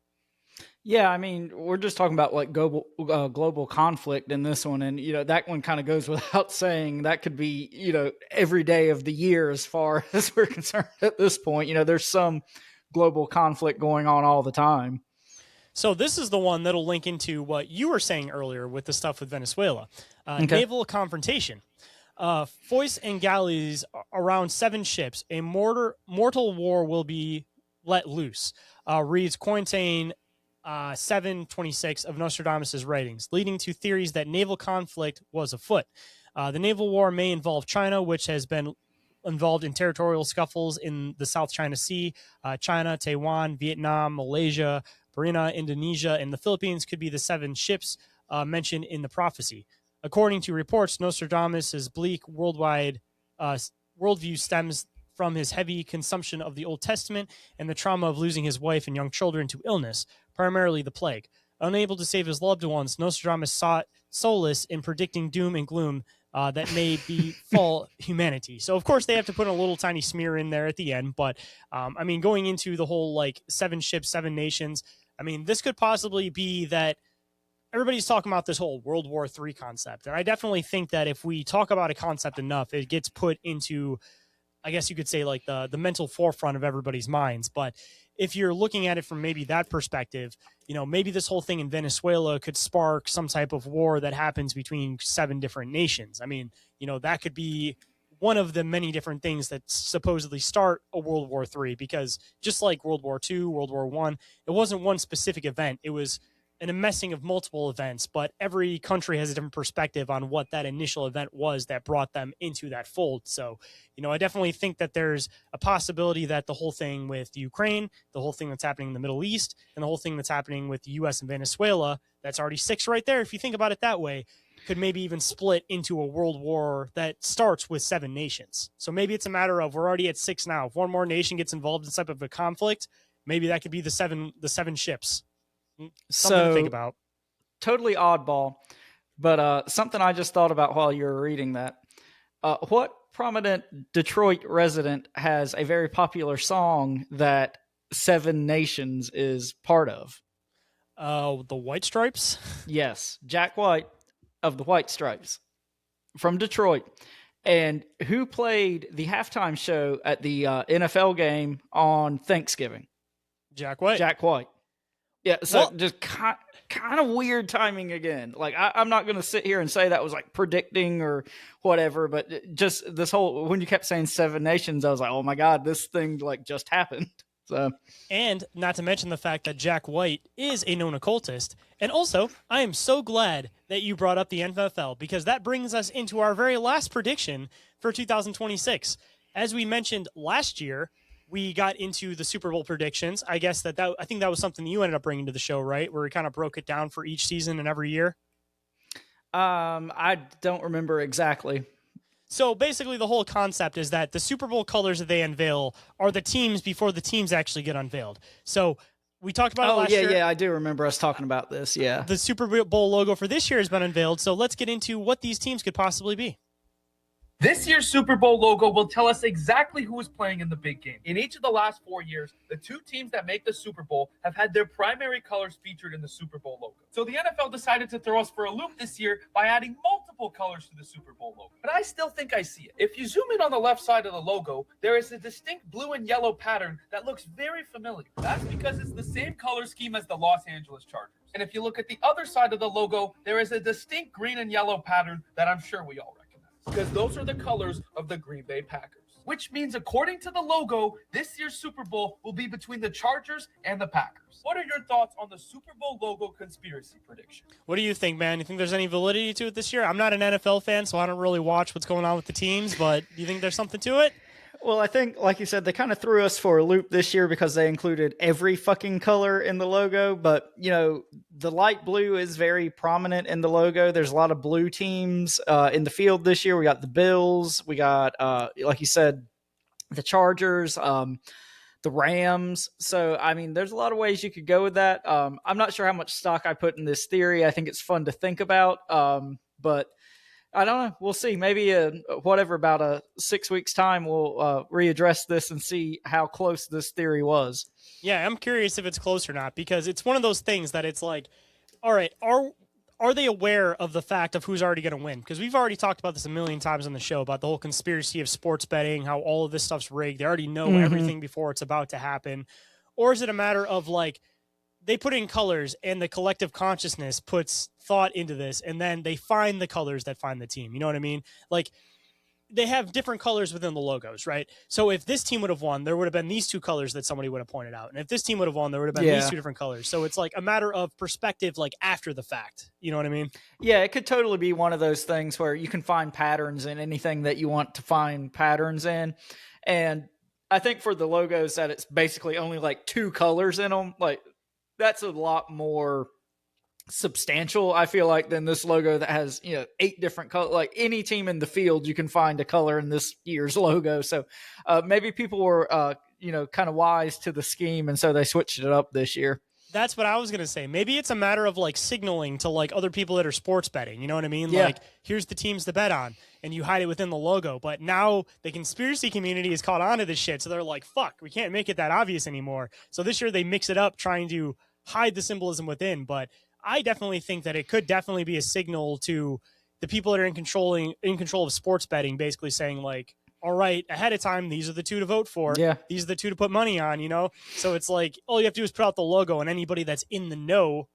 Yeah, I mean, we're just talking about like global conflict in this one, and that one kind of goes without saying. That could be every day of the year as far as we're concerned at this point. There's some global conflict going on all the time. So this is the one that'll link into what you were saying earlier with the stuff with Venezuela. Okay. Naval confrontation. Foice and galleys around 7 ships. A mortal war will be let loose, reads Quintain 726 of Nostradamus' writings, leading to theories that naval conflict was afoot. The naval war may involve China, which has been involved in territorial scuffles in the South China Sea. China, Taiwan, Vietnam, Malaysia, Brunei, Indonesia, and the Philippines could be the 7 ships mentioned in the prophecy. According to reports, Nostradamus' bleak worldview stems from his heavy consumption of the Old Testament and the trauma of losing his wife and young children to illness, primarily the plague. Unable to save his loved ones, Nostradamus sought solace in predicting doom and gloom that may befall humanity. So, of course, they have to put a little tiny smear in there at the end. But, I mean, going into the whole, like, 7 ships, 7 nations, I mean, this could possibly be that everybody's talking about this whole World War III concept. And I definitely think that if we talk about a concept enough, it gets put into, I guess you could say, like the mental forefront of everybody's minds. But if you're looking at it from maybe that perspective, maybe this whole thing in Venezuela could spark some type of war that happens between 7 different nations. I mean, that could be one of the many different things that supposedly start a World War III, because just like World War II, World War I, it wasn't one specific event. It was an amassing of multiple events, but every country has a different perspective on what that initial event was that brought them into that fold. So, I definitely think that there's a possibility that the whole thing with Ukraine, the whole thing that's happening in the Middle East, and the whole thing that's happening with the U.S. and Venezuela, that's already 6 right there, if you think about it that way, could maybe even split into a world war that starts with 7 nations. So maybe it's a matter of, we're already at 6 now. If one more nation gets involved in some type of a conflict, maybe that could be the seven ships. Something to think about. Totally oddball, but something I just thought about while you were reading that. What prominent Detroit resident has a very popular song that Seven Nations is part of? The White Stripes. Yes, Jack White of the White Stripes from Detroit. And who played the halftime show at the NFL game on Thanksgiving? Jack White. Jack White. Yeah, so Well- just kind of weird timing again. Like, I'm not going to sit here and say that was like predicting or whatever, but just this whole, when you kept saying Seven Nations, I was like, oh my God, this thing like just happened. So, And not to mention the fact that Jack White is a known occultist. And also, I am so glad that you brought up the NFL because that brings us into our very last prediction for 2026. As we mentioned last year, we got into the Super Bowl predictions. I guess I think that was something that you ended up bringing to the show, right? Where we kind of broke it down for each season and every year. I don't remember exactly. So basically, the whole concept is that the Super Bowl colors that they unveil are the teams before the teams actually get unveiled. So we talked about it last year. Yeah, I do remember us talking about this. Yeah. The Super Bowl logo for this year has been unveiled. So let's get into what these teams could possibly be. This year's Super Bowl logo will tell us exactly who is playing in the big game. In each of the last 4 years, the two teams that make the Super Bowl have had their primary colors featured in the Super Bowl logo. So the NFL decided to throw us for a loop this year by adding multiple colors to the Super Bowl logo. But I still think I see it. If you zoom in on the left side of the logo, there is a distinct blue and yellow pattern that looks very familiar. That's because it's the same color scheme as the Los Angeles Chargers. And if you look at the other side of the logo, there is a distinct green and yellow pattern that I'm sure we all recognize, because those are the colors of the Green Bay Packers. Which means, according to the logo, this year's Super Bowl will be between the Chargers and the Packers. What are your thoughts on the Super Bowl logo conspiracy prediction? What do you think, man? You think there's any validity to it this year? I'm not an NFL fan, so I don't really watch what's going on with the teams, but do you think there's something to it? Well, I think, like you said, they kind of threw us for a loop this year because they included every fucking color in the logo. But, you know, the light blue is very prominent in the logo. There's a lot of blue teams in the field this year. We got the Bills. We got, like you said, the Chargers, the Rams. So, I mean, there's a lot of ways you could go with that. I'm not sure how much stock I put in this theory. I think it's fun to think about. But I don't know. We'll see. Maybe about a 6 weeks time, we'll readdress this and see how close this theory was. Yeah, I'm curious if it's close or not, because it's one of those things that it's like, all right, are they aware of the fact of who's already going to win? Because we've already talked about this a million times on the show about the whole conspiracy of sports betting, how all of this stuff's rigged. They already know everything before it's about to happen. Or is it a matter of like, they put in colors and the collective consciousness puts thought into this, and then they find the colors that find the team. You know what I mean? Like, they have different colors within the logos, right? So if this team would have won, there would have been these two colors that somebody would have pointed out. And if this team would have won, there would have been these two different colors. So it's like a matter of perspective, like after the fact. You know what I mean? Yeah, it could totally be one of those things where you can find patterns in anything that you want to find patterns in. And I think for the logos that it's basically only like two colors in them, like that's a lot more substantial, I feel like, than this logo that has, 8 different colors. Like any team in the field, you can find a color in this year's logo. So maybe people were, kind of wise to the scheme, and so they switched it up this year. That's what I was going to say. Maybe it's a matter of like signaling to like other people that are sports betting. You know what I mean? Yeah. Like, here's the teams to bet on, and you hide it within the logo. But now the conspiracy community is caught on to this shit. So they're like, fuck, we can't make it that obvious anymore. So this year they mix it up, trying to hide the symbolism within. But I definitely think that it could definitely be a signal to the people that are in control of sports betting, basically saying like, all right, ahead of time, these are the two to vote for. Yeah. These are the two to put money on, So it's like, all you have to do is put out the logo, and anybody that's in the know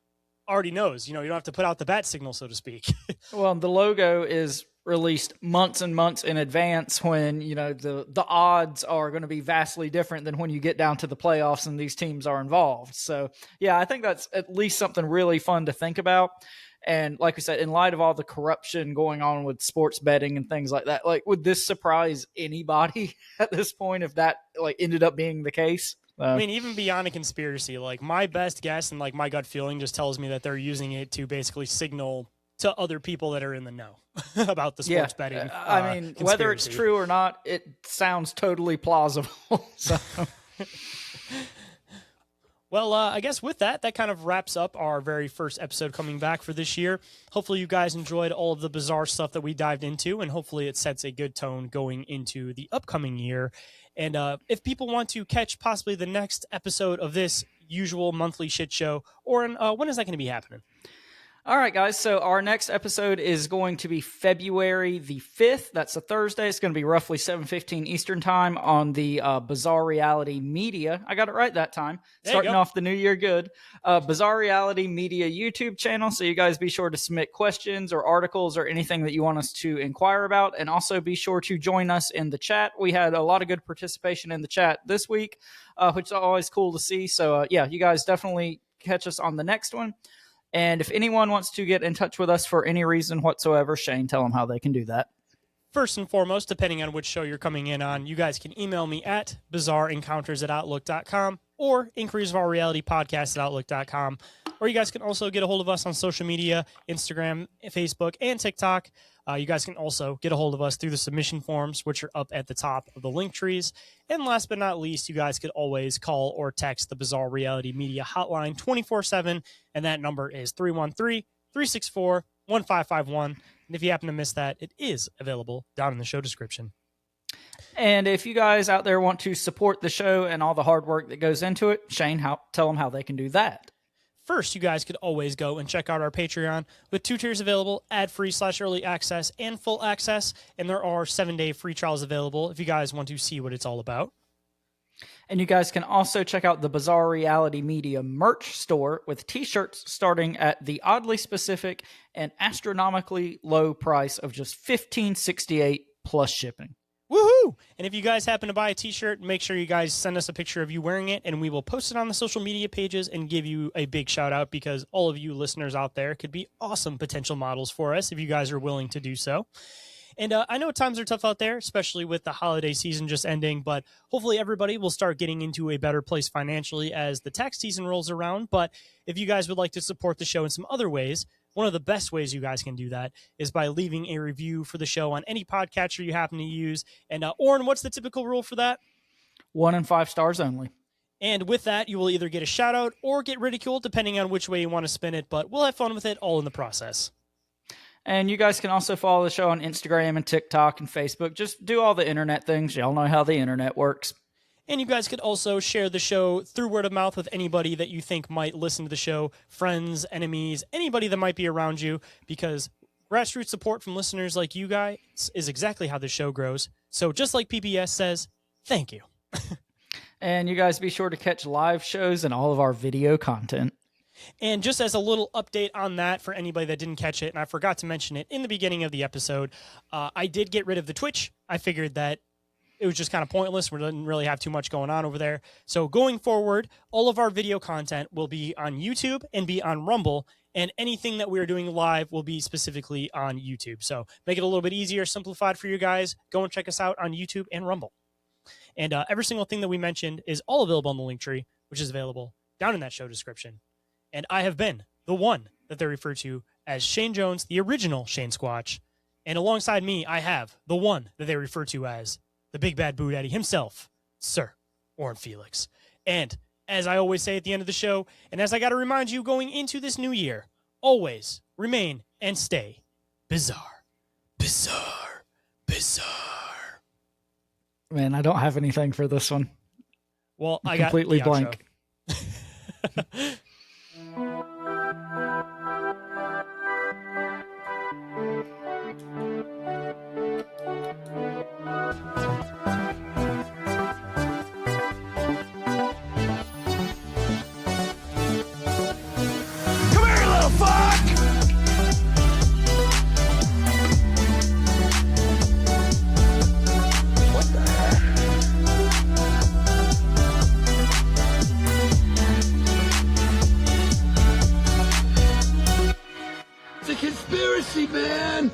already knows. You don't have to put out the bat signal, so to speak. Well, the logo is released months and months in advance when, the odds are going to be vastly different than when you get down to the playoffs and these teams are involved. So, yeah, I think that's at least something really fun to think about. And like we said, in light of all the corruption going on with sports betting and things like that, like, would this surprise anybody at this point if that like ended up being the case? I mean, even beyond a conspiracy, like my best guess and like my gut feeling just tells me that they're using it to basically signal to other people that are in the know about the sports betting. I mean, whether it's true or not, it sounds totally plausible. So. Well, I guess with that kind of wraps up our very first episode coming back for this year. Hopefully you guys enjoyed all of the bizarre stuff that we dived into, and hopefully it sets a good tone going into the upcoming year. And if people want to catch possibly the next episode of this usual monthly shit show, Orin, when is that going to be happening? All right, guys. So our next episode is going to be February the 5th. That's a Thursday. It's going to be roughly 7:15 Eastern time on the Bizarre Reality Media. I got it right that time. Starting off the new year good. Bizarre Reality Media YouTube channel. So you guys be sure to submit questions or articles or anything that you want us to inquire about. And also be sure to join us in the chat. We had a lot of good participation in the chat this week, which is always cool to see. So yeah, you guys definitely catch us on the next one. And if anyone wants to get in touch with us for any reason whatsoever, Shane, tell them how they can do that. First and foremost, depending on which show you're coming in on, you guys can email me at bizarreencounters@outlook.com or inquiriesofourrealitypodcast@outlook.com. Or you guys can also get a hold of us on social media, Instagram, Facebook, and TikTok. You guys can also get a hold of us through the submission forms, which are up at the top of the link trees. And last but not least, you guys could always call or text the Bizarre Reality Media hotline 24/7, and that number is 313-364-1551. And if you happen to miss that, it is available down in the show description. And if you guys out there want to support the show and all the hard work that goes into it, Shane, tell them how they can do that. First, you guys could always go and check out our Patreon with 2 tiers available, ad-free/early access and full access. And there are 7-day free trials available if you guys want to see what it's all about. And you guys can also check out the Bizarre Reality Media merch store with t-shirts starting at the oddly specific and astronomically low price of just $15.68 plus shipping. Woohoo! And if you guys happen to buy a t-shirt, make sure you guys send us a picture of you wearing it, and we will post it on the social media pages and give you a big shout out, because all of you listeners out there could be awesome potential models for us if you guys are willing to do so. And I know times are tough out there, especially with the holiday season just ending, but hopefully everybody will start getting into a better place financially as the tax season rolls around. But if you guys would like to support the show in some other ways, one of the best ways you guys can do that is by leaving a review for the show on any podcatcher you happen to use. And Orin, what's the typical rule for that? 1 and 5 stars only. And with that, you will either get a shout out or get ridiculed, depending on which way you want to spin it. But we'll have fun with it all in the process. And you guys can also follow the show on Instagram and TikTok and Facebook. Just do all the internet things. Y'all know how the internet works. And you guys could also share the show through word of mouth with anybody that you think might listen to the show, friends, enemies, anybody that might be around you, because grassroots support from listeners like you guys is exactly how the show grows. So just like PBS says, thank you. And you guys be sure to catch live shows and all of our video content. And just as a little update on that for anybody that didn't catch it, and I forgot to mention it in the beginning of the episode, I did get rid of the Twitch. I figured that it was just kind of pointless. We didn't really have too much going on over there. So going forward, all of our video content will be on YouTube and be on Rumble, and anything that we're doing live will be specifically on YouTube. So make it a little bit easier, simplified for you guys. Go and check us out on YouTube and Rumble. And every single thing that we mentioned is all available on the link tree, which is available down in that show description. And I have been the one that they refer to as Shane Jones, the original Shane Squatch. And alongside me, I have the one that they refer to as the big bad Boo Daddy himself, Sir Orin Felix. And as I always say at the end of the show, and as I got to remind you going into this new year, always remain and stay bizarre. Bizarre. Bizarre. Man, I don't have anything for this one. Well, I completely got blank. It's a conspiracy, man!